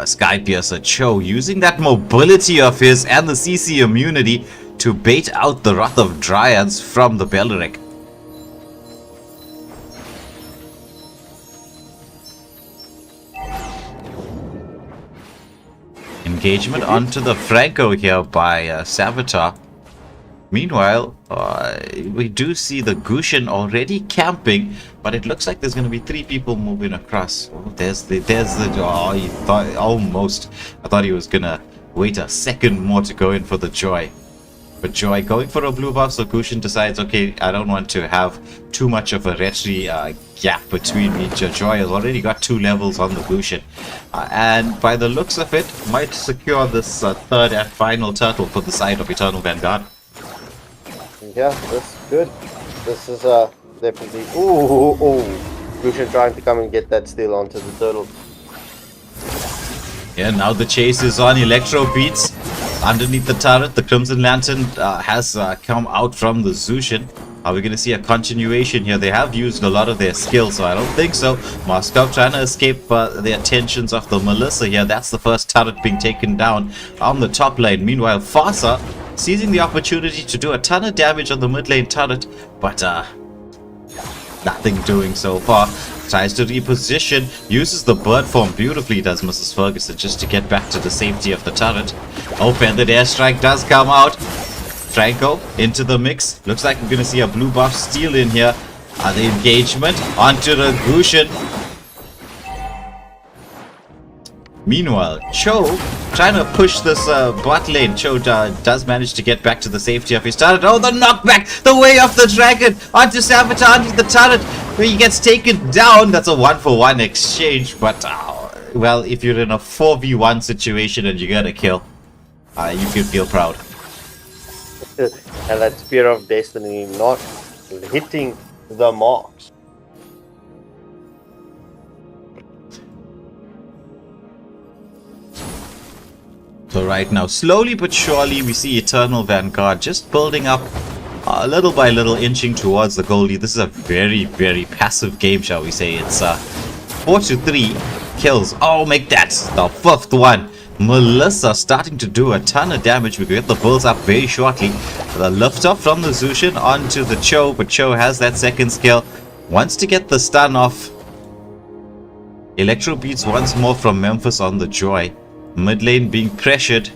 Sky Piercer. Cho using that mobility of his and the CC immunity to bait out the Wrath of Dryads from the Beleric. Engagement onto the Franco here by Savitar. Meanwhile, we do see the Gushin already camping, but it looks like there's going to be 3 people moving across. Oh, there's the oh, he thought almost. I thought he was going to wait a second more to go in for the Joy. But Joy going for a blue buff, so Gushin decides, okay, I don't want to have too much of a retry gap between me. Joy has already got 2 levels on the Gushin. And by the looks of it, might secure this third and final turtle for the side of Eternal Vanguard. Yeah, that's good. This is definitely... Ooh. Gushin trying to come and get that steal onto the turtle. Yeah, now the chase is on. Electro beats underneath the turret. The Crimson Lantern has come out from the Zushin. Are we going to see a continuation here? They have used a lot of their skills, so I don't think so. Moskov trying to escape the attentions of the Melissa here. That's the first turret being taken down on the top lane. Meanwhile, Farsa seizing the opportunity to do a ton of damage on the mid lane turret, but nothing doing so far. Tries to reposition, uses the bird form beautifully, does Mrs. Ferguson, just to get back to the safety of the turret. Oh, Feathered Airstrike does come out. Franco into the mix. Looks like we're going to see a blue buff steal in here. The engagement onto the Gushin. Meanwhile, Cho trying to push this bot lane. Cho does manage to get back to the safety of his turret. Oh, the knockback! The way of the dragon! Onto Savitar, onto the turret. He gets taken down. That's a 1-for-1 exchange. But, well, if you're in a 4v1 situation and you get a kill, you can feel proud. And that Spear of Destiny not hitting the marks. So right now, slowly but surely, we see Eternal Vanguard just building up little by little, inching towards the goal lead. This is a very, very passive game, shall we say. It's 4-3 kills. Oh, make that the 5th one. Melissa starting to do a ton of damage. We get the bulls up very shortly. The lift off from the Zushin onto the Cho, but Cho has that second skill. Wants to get the stun off. Electro beats once more from Memphis on the Joy. Mid lane being pressured.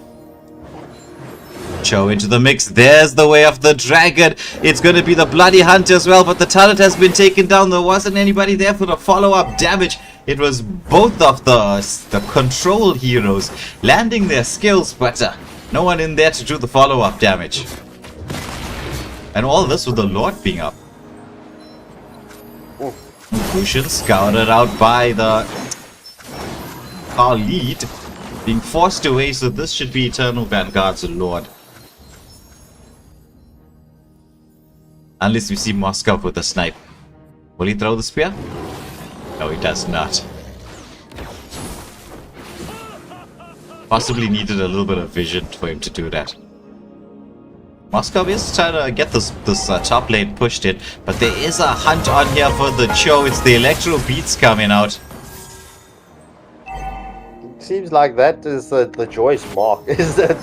Cho into the mix. There's the way of the dragon. It's going to be the bloody hunt as well, but the turret has been taken down. There wasn't anybody there for the follow-up damage. It was both of the control heroes landing their skills, but no one in there to do the follow-up damage. And all this with the Lord being up. Cushion scouted out by the lead, being forced away, so this should be Eternal Vanguard's Lord. Unless we see Moscow with a snipe. Will he throw the spear? No, he does not. Possibly needed a little bit of vision for him to do that. Moscow is trying to get this top lane pushed in, but there is a hunt on here for the Cho. It's the Electro Beats coming out. Seems like that is the Joyce mark, is that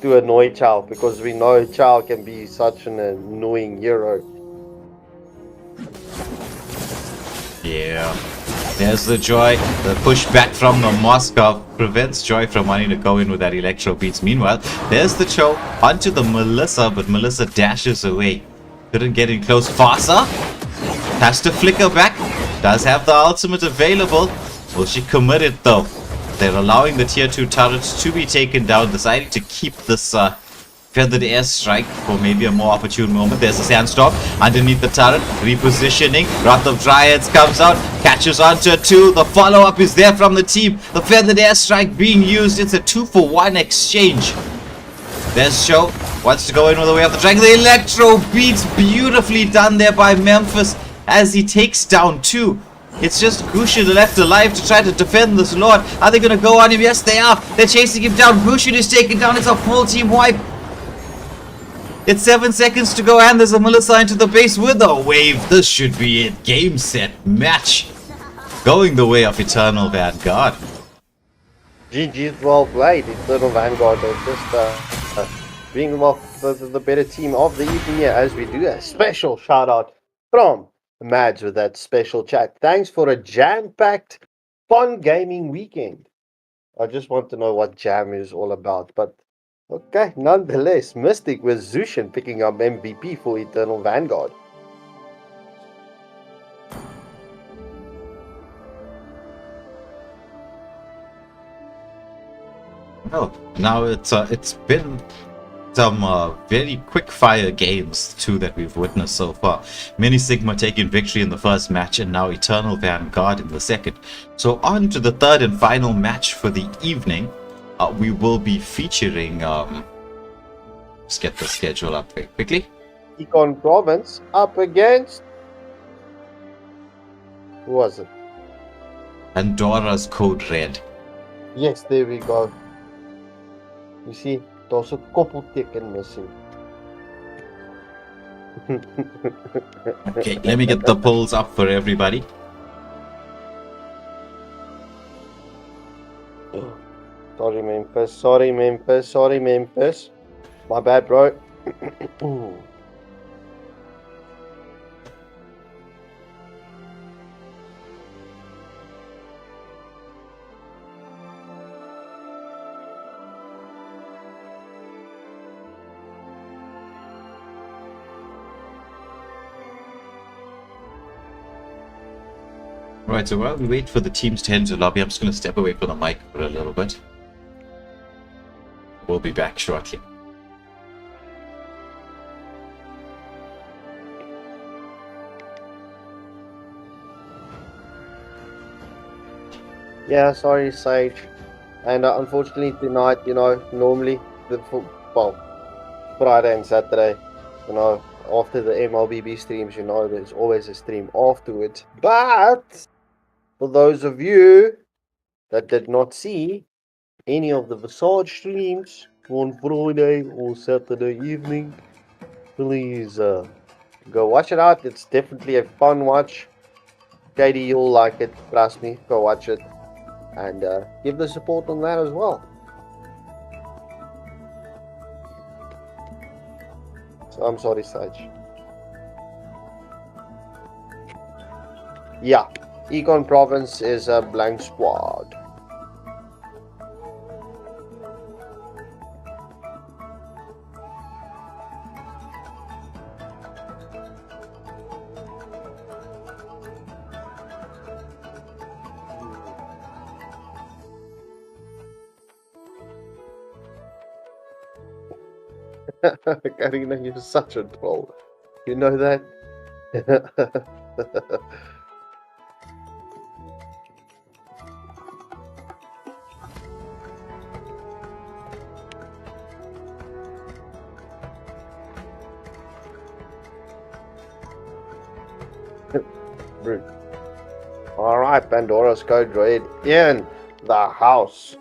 to annoy Chow, because we know Chow can be such an annoying hero. Yeah, there's the Joy. The push back from the Moscow prevents Joy from wanting to go in with that Electro Beats. Meanwhile, there's the Cho onto the Melissa, but Melissa dashes away. Couldn't get in close. Farsa has to flicker back. Does have the ultimate available. Will she commit it though? They're allowing the tier 2 turrets to be taken down, deciding to keep this feathered airstrike for maybe a more opportune moment. There's a sandstorm underneath the turret, repositioning. Wrath of Dryads comes out, catches onto 2. The follow-up is there from the team. The feathered airstrike being used. It's a 2-for-1 exchange. There's Cho, wants to go in with the way of the dragon. The Electro Beats, beautifully done there by Memphis as he takes down 2. It's just Gushin left alive to try to defend this Lord. Are they going to go on him? Yes, they are. They're chasing him down. Gushin is taken down. It's a full team wipe. It's 7 seconds to go, and there's a Melissa into the base with a wave. This should be it. Game, set, match. Going the way of Eternal Vanguard. GG's well played, Eternal Vanguard. They're just being the better team of the evening here, as we do a special shout out from Mads with that special chat. Thanks for a jam-packed, fun gaming weekend. I just want to know what jam is all about, but okay, nonetheless, Mystic with Zushin picking up MVP for Eternal Vanguard. Oh, now it's been some very quick fire games too that we've witnessed so far. Mini Sigma taking victory in the first match, and now Eternal Vanguard in the second. So on to the third and final match for the evening. We will be featuring let's get the schedule up very quickly. Econ Province up against, who was it? Pandora's Code Red. Yes, there we go. You see, there's a koppelteken missing. Okay, let me get the polls up for everybody. Sorry, Memphis. Sorry, Memphis. Sorry, Memphis. My bad, bro. Right, so while we wait for the teams to enter the lobby, I'm just going to step away from the mic for a little bit. We'll be back shortly. Yeah, sorry, Sage. And unfortunately tonight, normally Friday and Saturday, after the Mlbb streams, there's always a stream afterwards. But for those of you that did not see any of the Visage streams on Friday or Saturday evening, please go watch it out. It's definitely a fun watch. KD, you'll like it, trust me. Go watch it and give the support on that as well. So I'm sorry, Sage. Yeah, Econ Province is a blank squad. Karina, you're such a troll. You know that? Rude. Alright, Pandora's Code Droid in the house.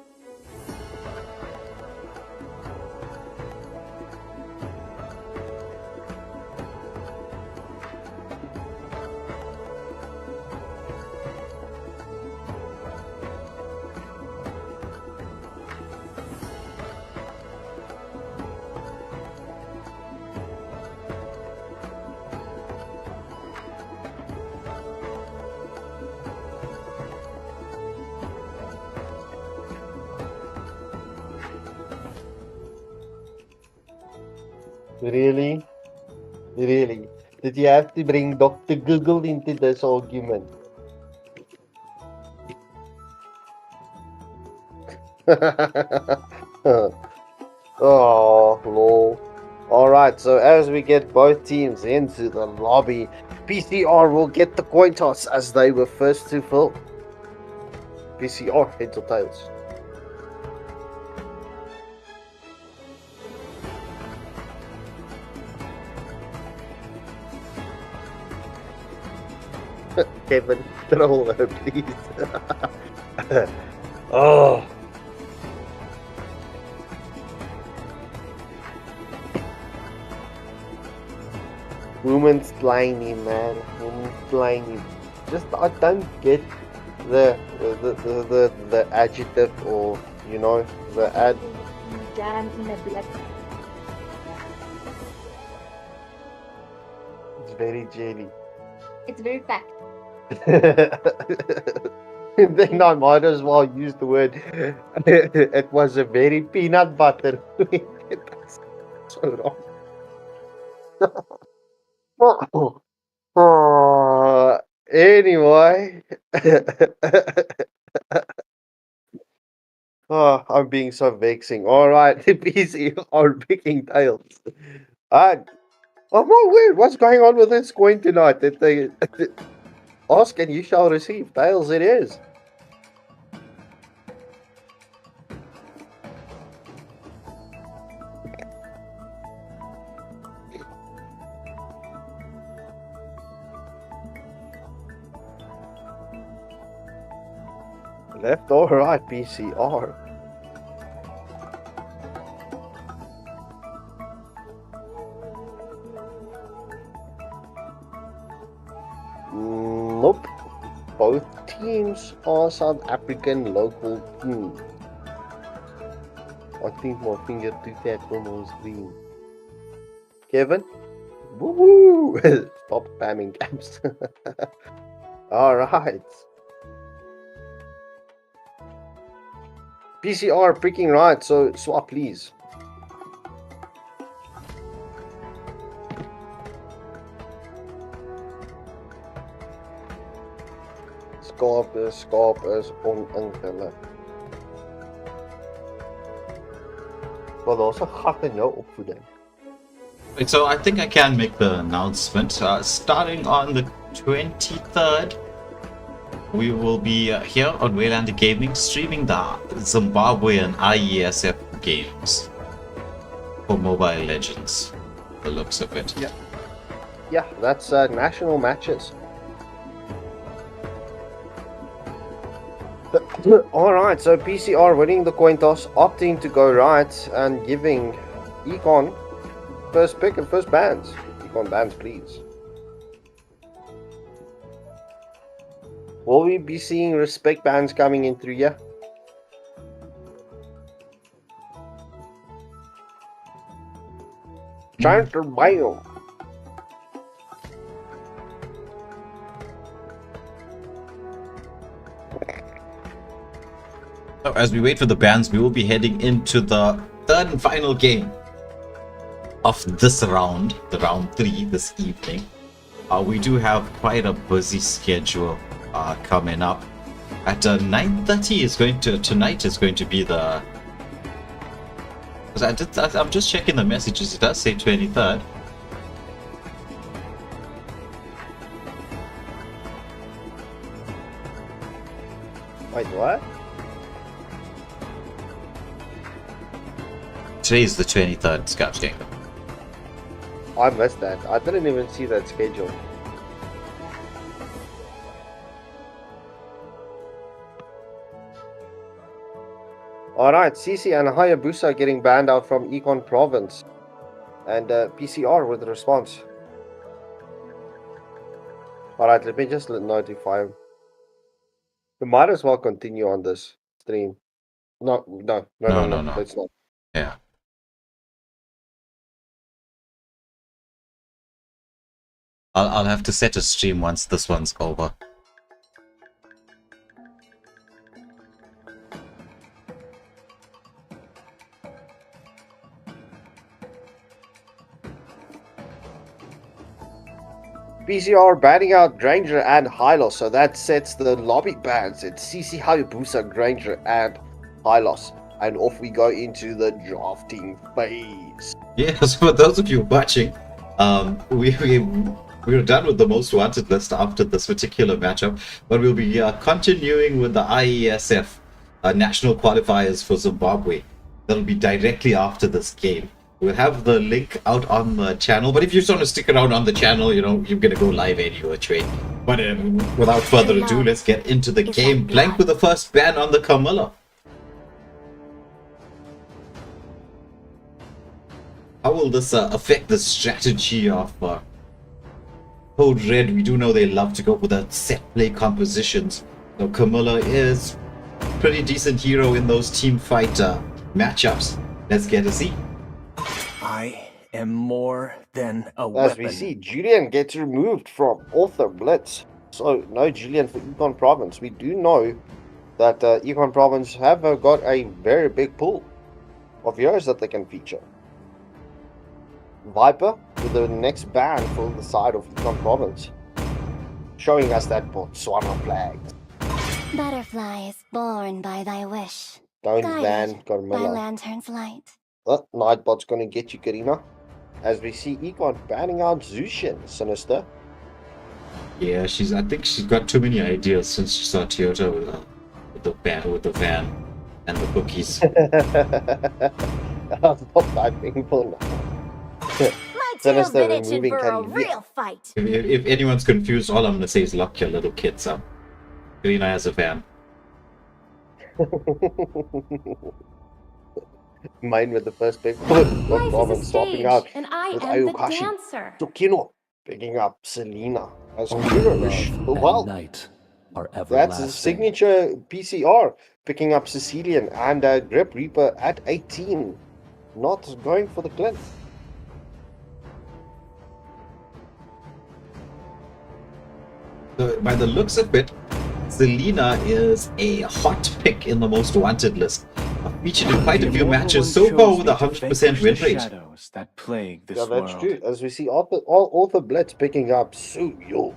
Really? Really? Did you have to bring Dr. Google into this argument? Oh, lol. Alright, so as we get both teams into the lobby, PCR will get the coin toss as they were first to fill. PCR, heads or tails? Kevin, troll her, please. Oh. Woman's slimy, man. Woman's slimy. Just I don't get the adjective or you know the ad. Jam in a black. It's very jelly. It's very fact. Then I might as well use the word. It was a very peanut butter. That's so wrong. Anyway. Oh, I'm being so vexing. Alright, the PC are picking tails. Oh my word, what's going on with this coin tonight? Ask and you shall receive. Tails it is. Left or right, PCR? Nope. Both teams are South African local teams. I think my finger took that almost green. Kevin? Woo-woo! Stop spamming caps. Alright. PCR picking right, so swap please. Skaap is oningelig. Maar daar's 'n gat in jou opvoeding. Right, so I think I can make the announcement. Starting on the 23rd, we will be here on Waylander Gaming streaming the Zimbabwean IESF games for Mobile Legends. The looks of it. Yeah, that's national matches. Alright, so PCR winning the coin toss, opting to go right and giving Econ first pick and first bans. Econ bans, please. Will we be seeing respect bans coming in through here? Counter bio. So as we wait for the bans, we will be heading into the third and final game of this round, the round 3 this evening. We do have quite a busy schedule coming up. At 9:30 tonight is going to be the I'm just checking the messages. It does say 23rd. Wait, what? Today is the 23rd, Scouts Gang. I missed that. I didn't even see that schedule. Alright, CC and Hayabusa getting banned out from Econ Province. And PCR with the response. Alright, let me just notify him. We might as well continue on this stream. No, let's not. Yeah. I'll have to set a stream once this one's over. PCR banning out Granger and Hylos, so that sets the lobby bans. It's CC Hayabusa, Granger, and Hylos. And off we go into the drafting phase. Yeah, so for those of you watching, we're done with the most wanted list after this particular matchup, but we'll be continuing with the IESF national qualifiers for Zimbabwe. That'll be directly after this game. We'll have the link out on the channel, but if you just want to stick around on the channel, you know, you're gonna go live anyway. But without further ado, let's get into the game. Blank with the first ban on the Camilla. How will this affect the strategy of Code Red? We do know they love to go with the set play compositions. So Camilla is pretty decent hero in those team fight matchups. Let's get to see. I am more than a As weapon. we see, Julian gets removed from Author Blitz. So, no Julian for Econ Province. We do know that Econ Province have got a very big pool of heroes that they can feature. Viper with the next ban for the side of Econ Province, showing us that Botswana flag. Butterflies born by thy wish. Don't Guided ban by Carmilla. lantern's light. Nightbot's gonna get you, Karina. As we see Econ banning out Zushin, Sinister. Yeah, I think she's got too many ideas since she saw Toyota with the van and the cookies. I'll stop typing for now. My tail's Sinister been itching removing for a Khalid. real fight. If anyone's confused, all I'm gonna say is lock your little kids up. Karina has a van. Mine with the first big foot. Life Province is a swapping stage, out and I with am the Ayukashi. dancer. Tsukino picking up Selena as Love Kurovish. and Well, night are that's everlasting. his signature PCR, picking up Sicilian and Grip Reaper at 18. Not going for the Clint. So by the looks of it, Selena is a hot pick in the most wanted list. Featured in quite a few matches so far with a 100% win rate. Shadows that plague this Yeah, that's world. true. As we see all Author Blitz picking up Suyo.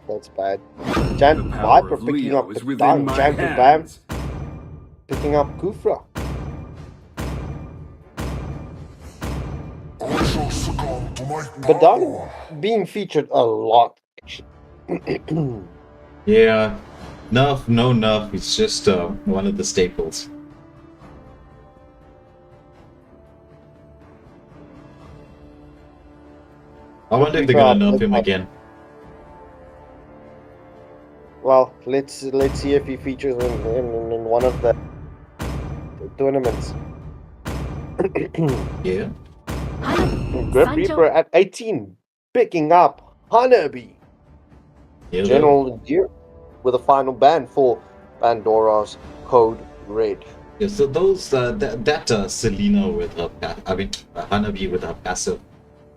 That's bad. Champ Viper picking up the down. Champion Bam picking up Kufra. But down being featured a lot. Yeah, Nerf, no Nerf, it's just one of the staples. I wonder if they're gonna nerf him again. Well, let's see if he features in one of the tournaments. Yeah. Grip Reaper at 18, picking up Hanabi. Yeah, General Deer with a final ban for Pandora's Code Red. yeah, so those Selena with her, Hanabi with her passive,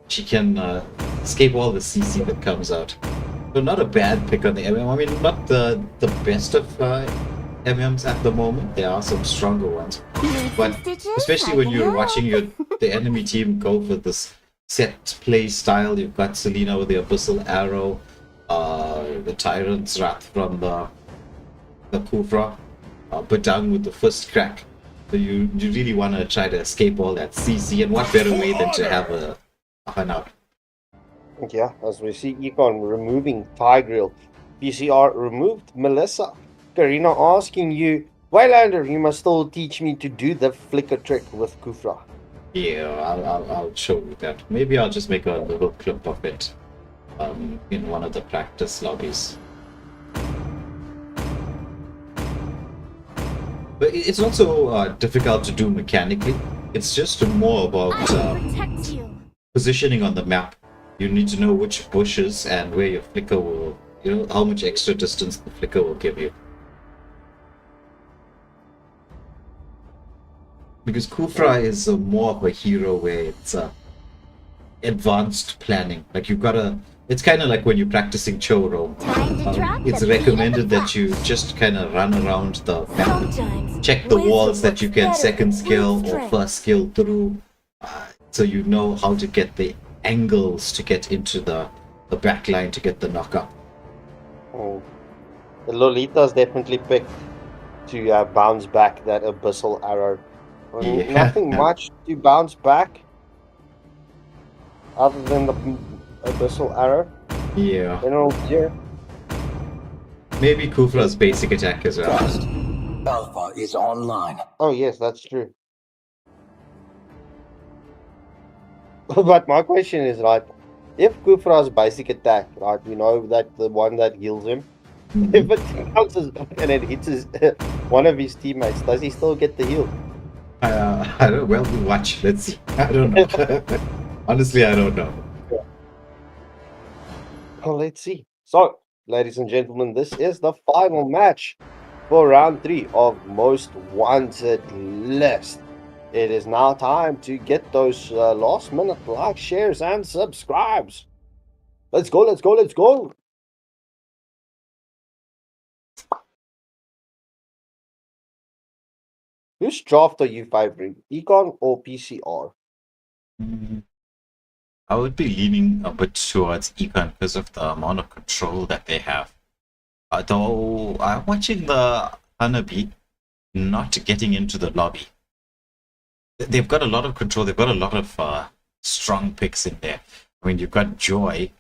she can escape all the CC that comes out. So not a bad pick on the MM. I mean, not the best of MMs at the moment. There are some stronger ones, but especially when you're watching the enemy team go for this set play style. You've got Selena with the Abyssal Arrow, the Tyrant's Wrath from the Kufra, Badang with the first crack. So you really want to try to escape all that CC, and what better way than to have a hunt out? Yeah, as we see Econ removing Tigreal. PCR removed Melissa. Karina asking you, Waylander, you must still teach me to do the flicker trick with Kufra. Yeah, I'll show you that. Maybe I'll just make a little clip of it in one of the practice lobbies. But it's not so difficult to do mechanically. It's just more about protect you. positioning on the map. You need to know which bushes and where your flicker will, how much extra distance the flicker will give you. Because Kufra is more of a hero where it's advanced planning. Like it's kind of like when you're practicing Choro. It's recommended that you just kind of run around the map, check the walls that you can second skill or first skill through, so you know how to get the angles to get into the back line to get the knockup. Oh. The Lolita's definitely picked to bounce back that Abyssal Arrow. Yeah. Nothing much to bounce back other than the Abyssal Arrow. Yeah. Yeah. Maybe Kufra's basic attack as well. Alpha is online. Oh yes, that's true. But my question is, right, if Kufra's basic attack, right, that the one that heals him, if it counts as and it hits one of his teammates, does he still get the heal? I don't. Well, we watch. Let's see. I don't know. Honestly, I don't know. Well, let's see. So, ladies and gentlemen, this is the final match for round 3 of Most Wanted list. It is now time to get those last minute likes, shares, and subscribes. Let's go, let's go, let's go. Whose draft are you favoring, Econ or PCR? I would be leaning a bit towards Econ because of the amount of control that they have. Though I'm watching the Mlbb not getting into the lobby. They've got a lot of control. They've got a lot of strong picks in there. I mean, you've got Joy,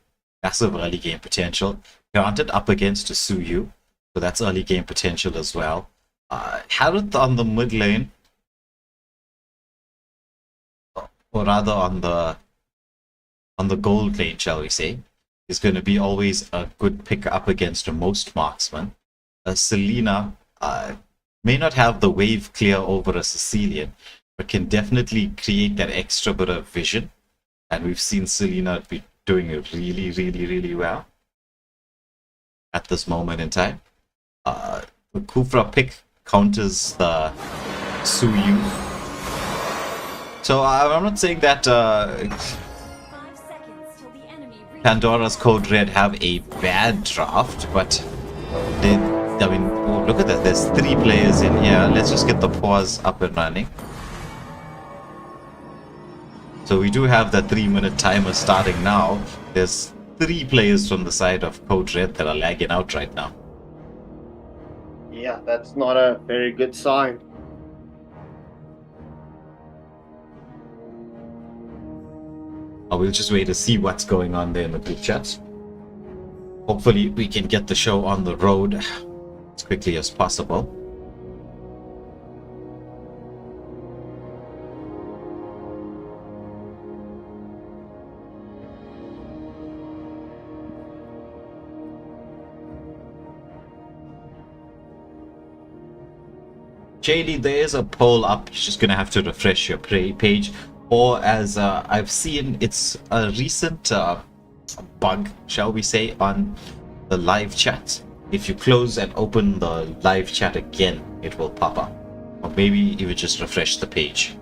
massive early game potential. Granted, up against a Suyu, so that's early game potential as well. Harith on the mid lane, or rather on the gold lane, shall we say, is going to be always a good pick up against most marksmen. Selena may not have the wave clear over a Sicilian, but can definitely create that extra bit of vision. And we've seen Selena be doing it really, really, really well at this moment in time. The Kufra pick counters the Suyu. So I'm not saying that Pandora's Code Red have a bad draft, but look at that. There's 3 players in here. Let's just get the pause up and running. So we do have the 3-minute timer starting now. There's 3 players from the side of Code Red that are lagging out right now. Yeah, that's not a very good sign. We'll just wait to see what's going on there in the group chat. Hopefully we can get the show on the road as quickly as possible. JD, there is a poll up. You're just going to have to refresh your page. Or as I've seen, it's a recent bug, shall we say, on the live chat. If you close and open the live chat again, it will pop up. Or maybe you would just refresh the page.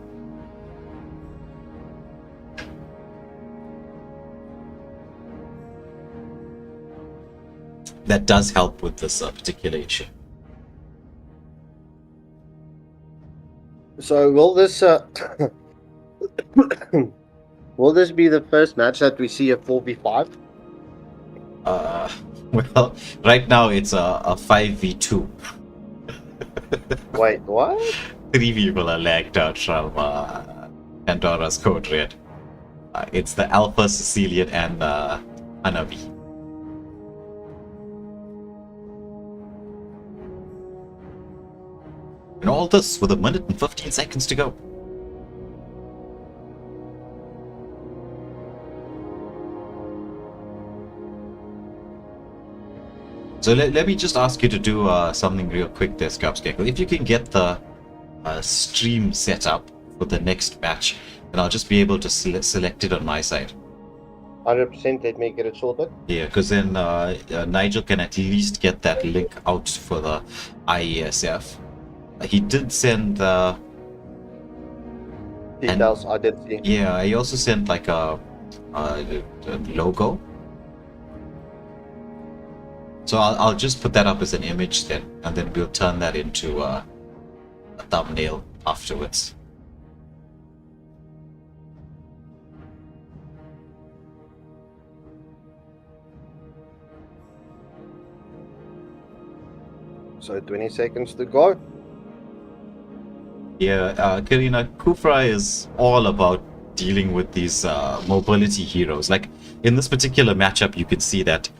That does help with this particular issue. So will this Will this be the first match that we see a 4v5? Well, right now it's a 5v2. Wait, what? 3 people are lagged out from Pandora's Code Red. It's the Alpha, Sicilian, and Hanabi. And all this with 1 minute and 15 seconds to go. So let me just ask you to do something real quick there, Scarpscackle. If you can get the stream set up for the next match, then I'll just be able to select it on my side. 100%, let me get it sorted. Yeah, because then Nigel can at least get that link out for the IESF. He did send Details, I did see. yeah, he also sent like a logo. So I'll just put that up as an image then, and then we'll turn that into a thumbnail afterwards. So 20 seconds to go. Yeah, Karina, Kufra is all about dealing with these mobility heroes. Like, in this particular matchup, you can see that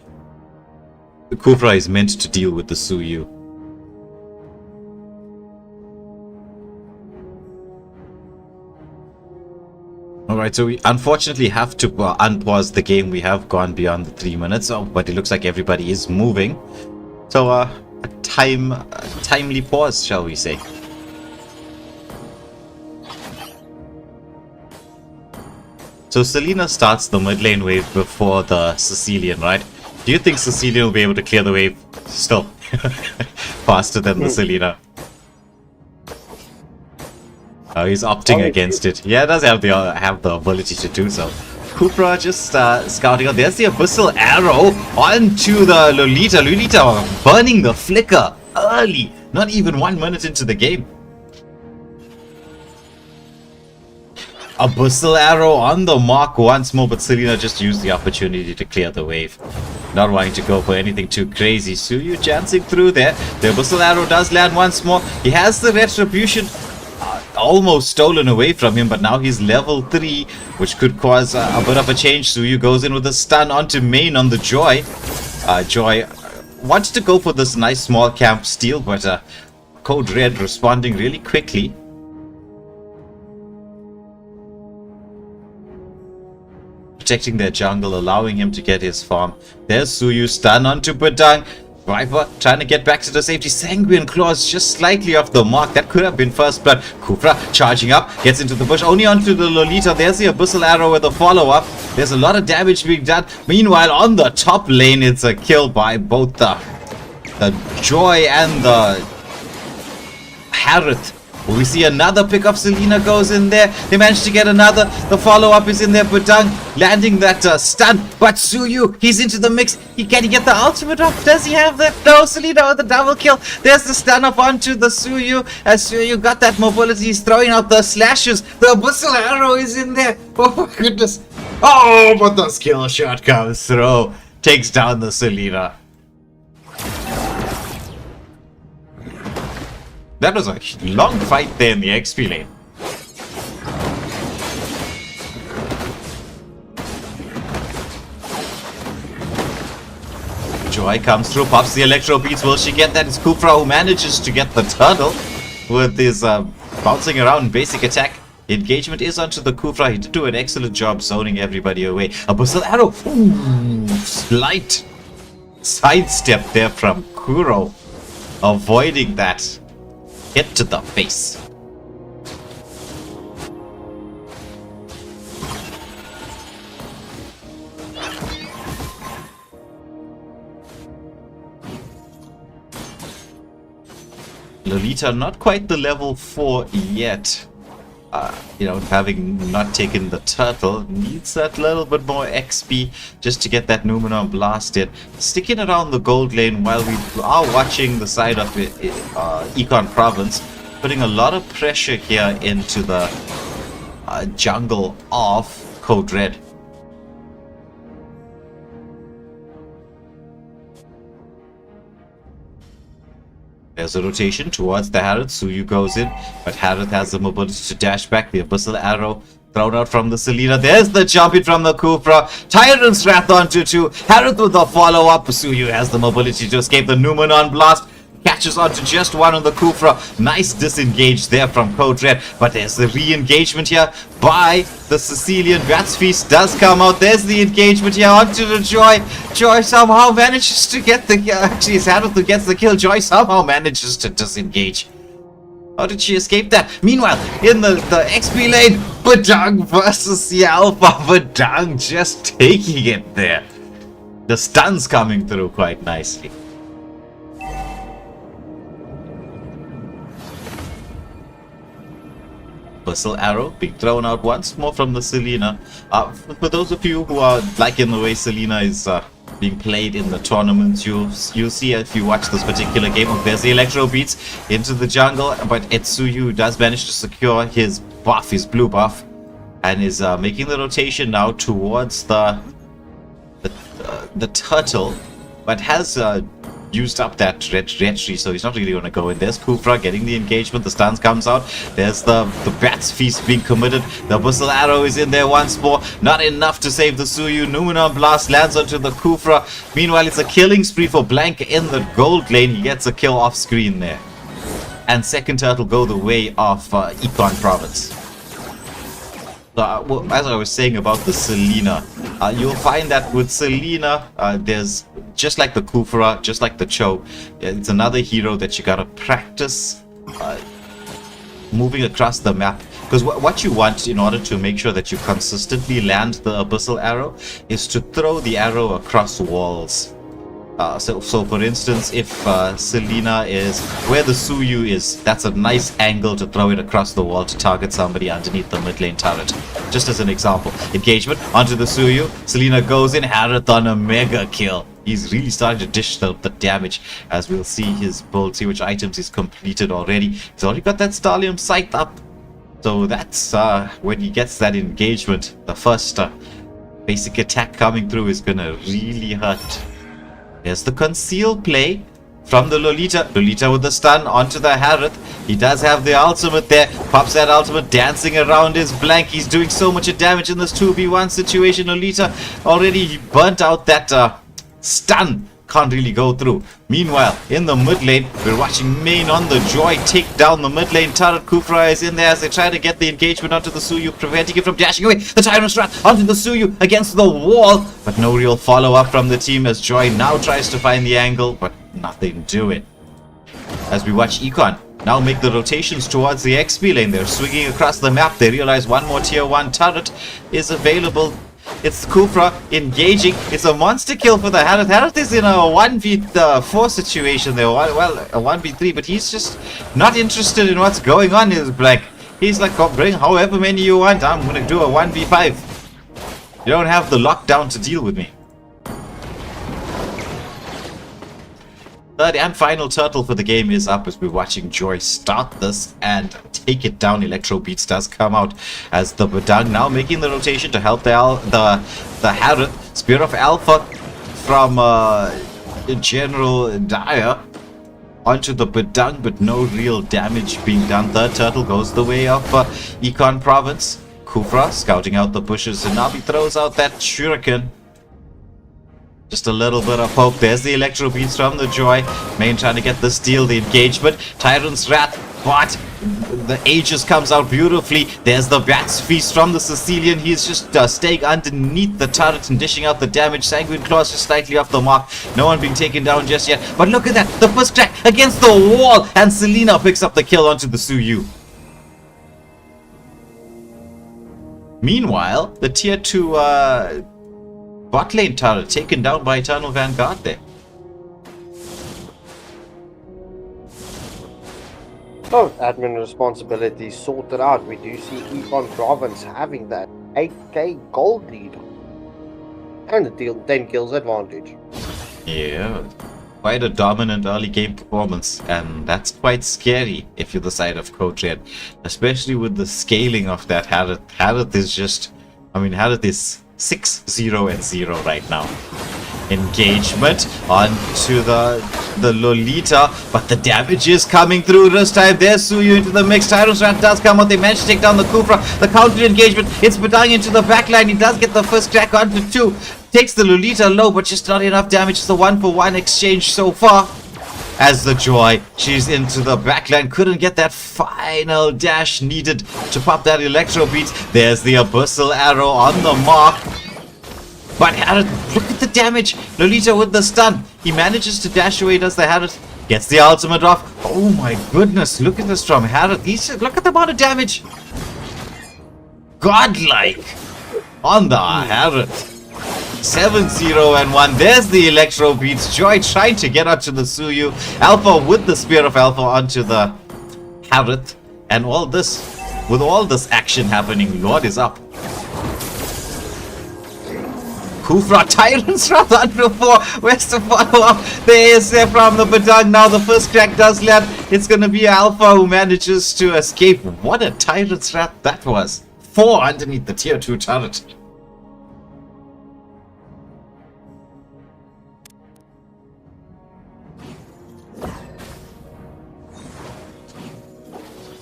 Kufra is meant to deal with the Suyu. Alright, so we unfortunately have to unpause the game. We have gone beyond the 3 minutes, but it looks like everybody is moving. So, a timely pause, shall we say. So Selena starts the mid lane wave before the Sicilian, right? Do you think Sicilian will be able to clear the wave still faster than the Selena? Oh, he's opting against it. Yeah, does have the ability to do so. Kupra just scouting out. There's the Abyssal Arrow onto the Lolita. Lolita burning the flicker early, not even 1 minute into the game. Abyssal Arrow on the mark once more, but Selena just used the opportunity to clear the wave. Not wanting to go for anything too crazy. Suyu chancing through there. The Abyssal Arrow does land once more. He has the Retribution almost stolen away from him, but now he's level 3, which could cause a bit of a change. Suyu goes in with a stun onto main on the Joy. Joy wanted to go for this nice small camp steal, but Code Red responding really quickly. Protecting their jungle, allowing him to get his farm. There's Suyu, stun onto Badang. Viper trying to get back to the safety. Sanguine Claws just slightly off the mark. That could have been first blood. Kufra charging up, gets into the bush, only onto the Lolita. There's the Abyssal Arrow with a follow-up. There's a lot of damage being done. Meanwhile, on the top lane, it's a kill by both the Joy and the Harith. We see another pick of Selena goes in there. They managed to get another. The follow-up is in there. Badang landing that stun. But Suyu, he's into the mix. Can he get the ultimate off? Does he have that? No, Selena with the double kill. There's the stun up onto the Suyu. As Suyu got that mobility, he's throwing out the slashes. The Abyssal Arrow is in there. Oh my goodness. Oh, but the skill shot comes through. Takes down the Selena. That was a long fight there in the XP lane. Joy comes through, pops the electro beats. Will she get that? It's Kufra who manages to get the turtle with his bouncing around basic attack. Engagement is onto the Kufra. He did do an excellent job zoning everybody away. Abyssal Arrow. Ooh, slight sidestep there from Kuro. Avoiding that. Hit to the face. Lolita not quite the level 4 yet. Having not taken the turtle, needs that little bit more XP just to get that Numenor blasted. Sticking around the gold lane while we are watching the side of Econ Province, putting a lot of pressure here into the jungle of Code Red. There's a rotation towards the Harith. Suyu goes in, but Harith has the mobility to dash back. The Abyssal Arrow thrown out from the Selena. There's the jump in from the Kufra. Tyrant's Wrath onto 2. Harith with the follow-up. Suyu has the mobility to escape the Numenon Blast. Catches onto just one on the Kufra. Nice disengage there from Code Red. But there's the re-engagement here by the Sicilian. Rat's Feast does come out. There's the engagement here onto the Joy. Joy somehow manages to get the... actually, it's Harith who gets the kill. Joy somehow manages to disengage. How did she escape that? Meanwhile, in the XP lane, Badang versus the Alpha. Badang just taking it there. The stuns coming through quite nicely. Abyssal Arrow being thrown out once more from the Selena. For those of you who are liking the way Selena is being played in the tournaments, you'll see if you watch this particular game. There's the Electro Beats into the jungle, but Etsuyu does manage to secure his buff, his blue buff, and is making the rotation now towards the turtle, but has used up that red tree, so he's not really going to go in. There's Kufra getting the engagement. The stance comes out. There's the Bat's Feast being committed. The Abyssal Arrow is in there once more. Not enough to save the Suyu. Numenon Blast lands onto the Kufra. Meanwhile, it's a killing spree for Blank in the gold lane. He gets a kill off screen there. And second turtle go the way of Econ Province. Well, as I was saying about the Selena, you'll find that with Selena, there's just like the Kufra, just like the Cho, it's another hero that you gotta practice moving across the map. Because what you want in order to make sure that you consistently land the Abyssal Arrow is to throw the arrow across walls. So for instance, if Selena is where the Suyu is, that's a nice angle to throw it across the wall to target somebody underneath the mid lane turret. Just as an example. Engagement onto the Suyu. Selena goes in, Harith on a mega kill. He's really starting to dish the damage, as we'll see his build, see which items he's completed already. He's already got that Stallium sight up. So that's when he gets that engagement. The first basic attack coming through is gonna really hurt. There's the conceal play from the Lolita. Lolita with the stun onto the Harith. He does have the ultimate there. Pops that ultimate, dancing around his Blank. He's doing so much damage in this 2v1 situation. Lolita already burnt out that stun. Can't really go through. Meanwhile, in the mid lane, we're watching Main on the Joy take down the mid lane turret. Kufra is in there as they try to get the engagement onto the Suyu, preventing it from dashing away. The Tyrant's Wrath onto the Suyu against the wall, but no real follow-up from the team as Joy now tries to find the angle, but nothing doing. As we watch Econ now make the rotations towards the XP lane, they're swinging across the map. They realize one more tier 1 turret is available. It's Kufra engaging. It's a monster kill for the Harith. Harith is in a 1v4 situation there. Well, a 1v3, but he's just not interested in what's going on in his Blank. He's like, oh, bring however many you want. I'm going to do a 1v5. You don't have the lockdown to deal with me. Third and final turtle for the game is up as we're watching Joy start this and take it down. Electro Beats does come out as the Badang now making the rotation to help the Harith. Spear of Alpha from General Dyer onto the Badang, but no real damage being done. Third turtle goes the way of Econ Province. Kufra scouting out the bushes, and now he throws out that shuriken. Just a little bit of hope. There's the Electro Beats from the Joy. Main trying to get the steal, the engagement. Tyrant's Wrath, but the Aegis comes out beautifully. There's the Bat's Feast from the Sicilian. He's just staying underneath the turret and dishing out the damage. Sanguine Claws just slightly off the mark. No one being taken down just yet. But look at that. The first crack against the wall. And Selena picks up the kill onto the Suyu. Meanwhile, the tier 2 bot lane turret taken down by Eternal Vanguard there. Oh, admin responsibilities sorted out. We do see Econ Province having that 8k gold lead and the 10 kills advantage. Yeah, quite a dominant early game performance, and that's quite scary if you're the side of Code Red, especially with the scaling of that Harith. Harith is just I mean, Harith is 6-0-0 right now. Engagement onto the Lolita, but the damage is coming through this time. There's Suyu into the mix. Tyrant's Rat does come out. They manage to take down the Kufra. The counter engagement. It's Badang into the backline. He does get the first crack onto 2. Takes the Lolita low, but just not enough damage. It's the 1-for-1 exchange so far. As the Joy, she's into the backline. Couldn't get that final dash needed to pop that Electro Beat. There's the Abyssal Arrow on the mark. But Harith, look at the damage. Lolita with the stun. He manages to dash away, does the Harith. Gets the ultimate off. Oh my goodness, look at this from Harith. Look at the amount of damage. Godlike on the Harith. 7-0-1. There's the Electro Beats. Joy trying to get onto the Suyu. Alpha with the Spear of Alpha onto the Harith. And all this, with all this action happening, Lord is up. Kufra, Tyrant's Wrath under 4. Where's the follow-up? There is there from the Badang. Now the first crack does land. It's going to be Alpha who manages to escape. What a Tyrant's Wrath that was. 4 underneath the tier 2 turret.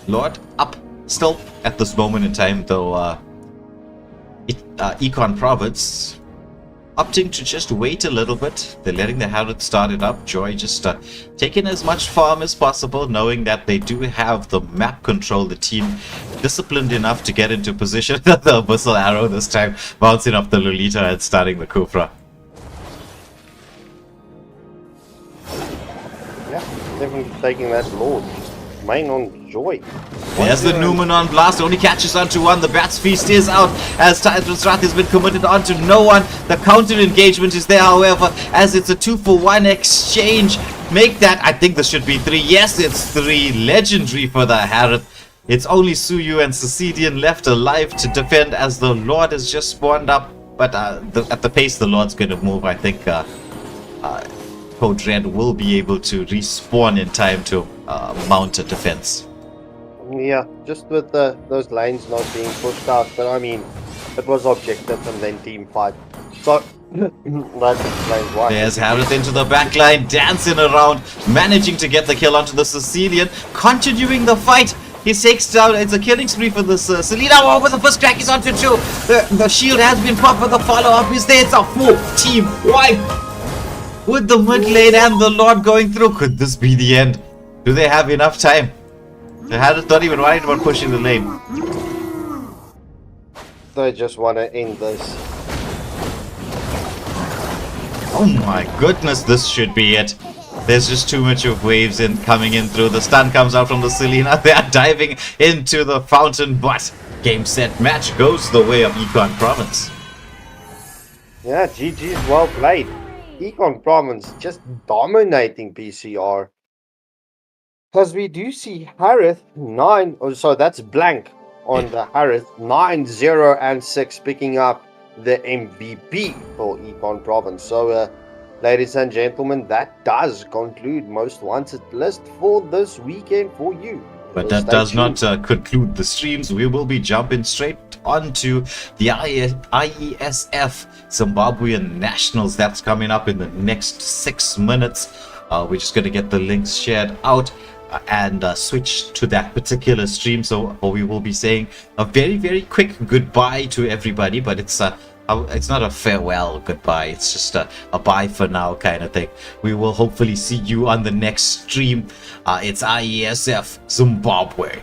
Lord up still at this moment in time, though Econ Province opting to just wait a little bit. They're letting the Harith start it up. Joy just taking as much farm as possible, knowing that they do have the map control. The team disciplined enough to get into position. The Abyssal Arrow this time bouncing off the Lolita and starting the Kufra. Yeah, definitely taking that Lord. Main on Joy. There's the Numenon Blast, only catches onto 1. The Bat's Feast is out as Tyrant's Wrath has been committed onto no one. The counter engagement is there, however, as it's a 2-for-1 exchange. Make that, I think this should be 3. Yes, it's 3. Legendary for the Harith. It's only Suyu and Secedian left alive to defend as the Lord has just spawned up. But at the pace the Lord's going to move, I think Code Red will be able to respawn in time to mount a defense. Yeah, just with those lanes not being pushed out, but I mean, it was objective and then team fight. So, that explains why. There's Harith into the backline, dancing around, managing to get the kill onto the Sicilian, continuing the fight. He takes down, it's a killing spree for this Selena. Oh, but the first crack is onto 2. The shield has been popped, but the follow-up is there. It's a full team wipe. With the mid lane and the Lord going through, could this be the end? Do they have enough time? The Harith not even worried about pushing the lane. They just want to end this. Oh my goodness, this should be it. There's just too much of waves coming in through. The stun comes out from the Selena. They are diving into the fountain, but game, set, match goes the way of Econ Province. Yeah, GG's well played. Econ Province just dominating PCR. Because we do see Harith 9, so that's blank on the Harith 9-0-6 picking up the MVP for Econ Province. So, ladies and gentlemen, that does conclude Most Wanted list for this weekend for you. But that does not conclude the streams. We will be jumping straight onto the IESF Zimbabwean Nationals. That's coming up in the next 6 minutes. We're just going to get the links shared out and switch to that particular stream. So we will be saying a very, very quick goodbye to everybody, but it's not a farewell goodbye. It's just a bye for now kind of thing. We will hopefully see you on the next stream. It's IESF Zimbabwe.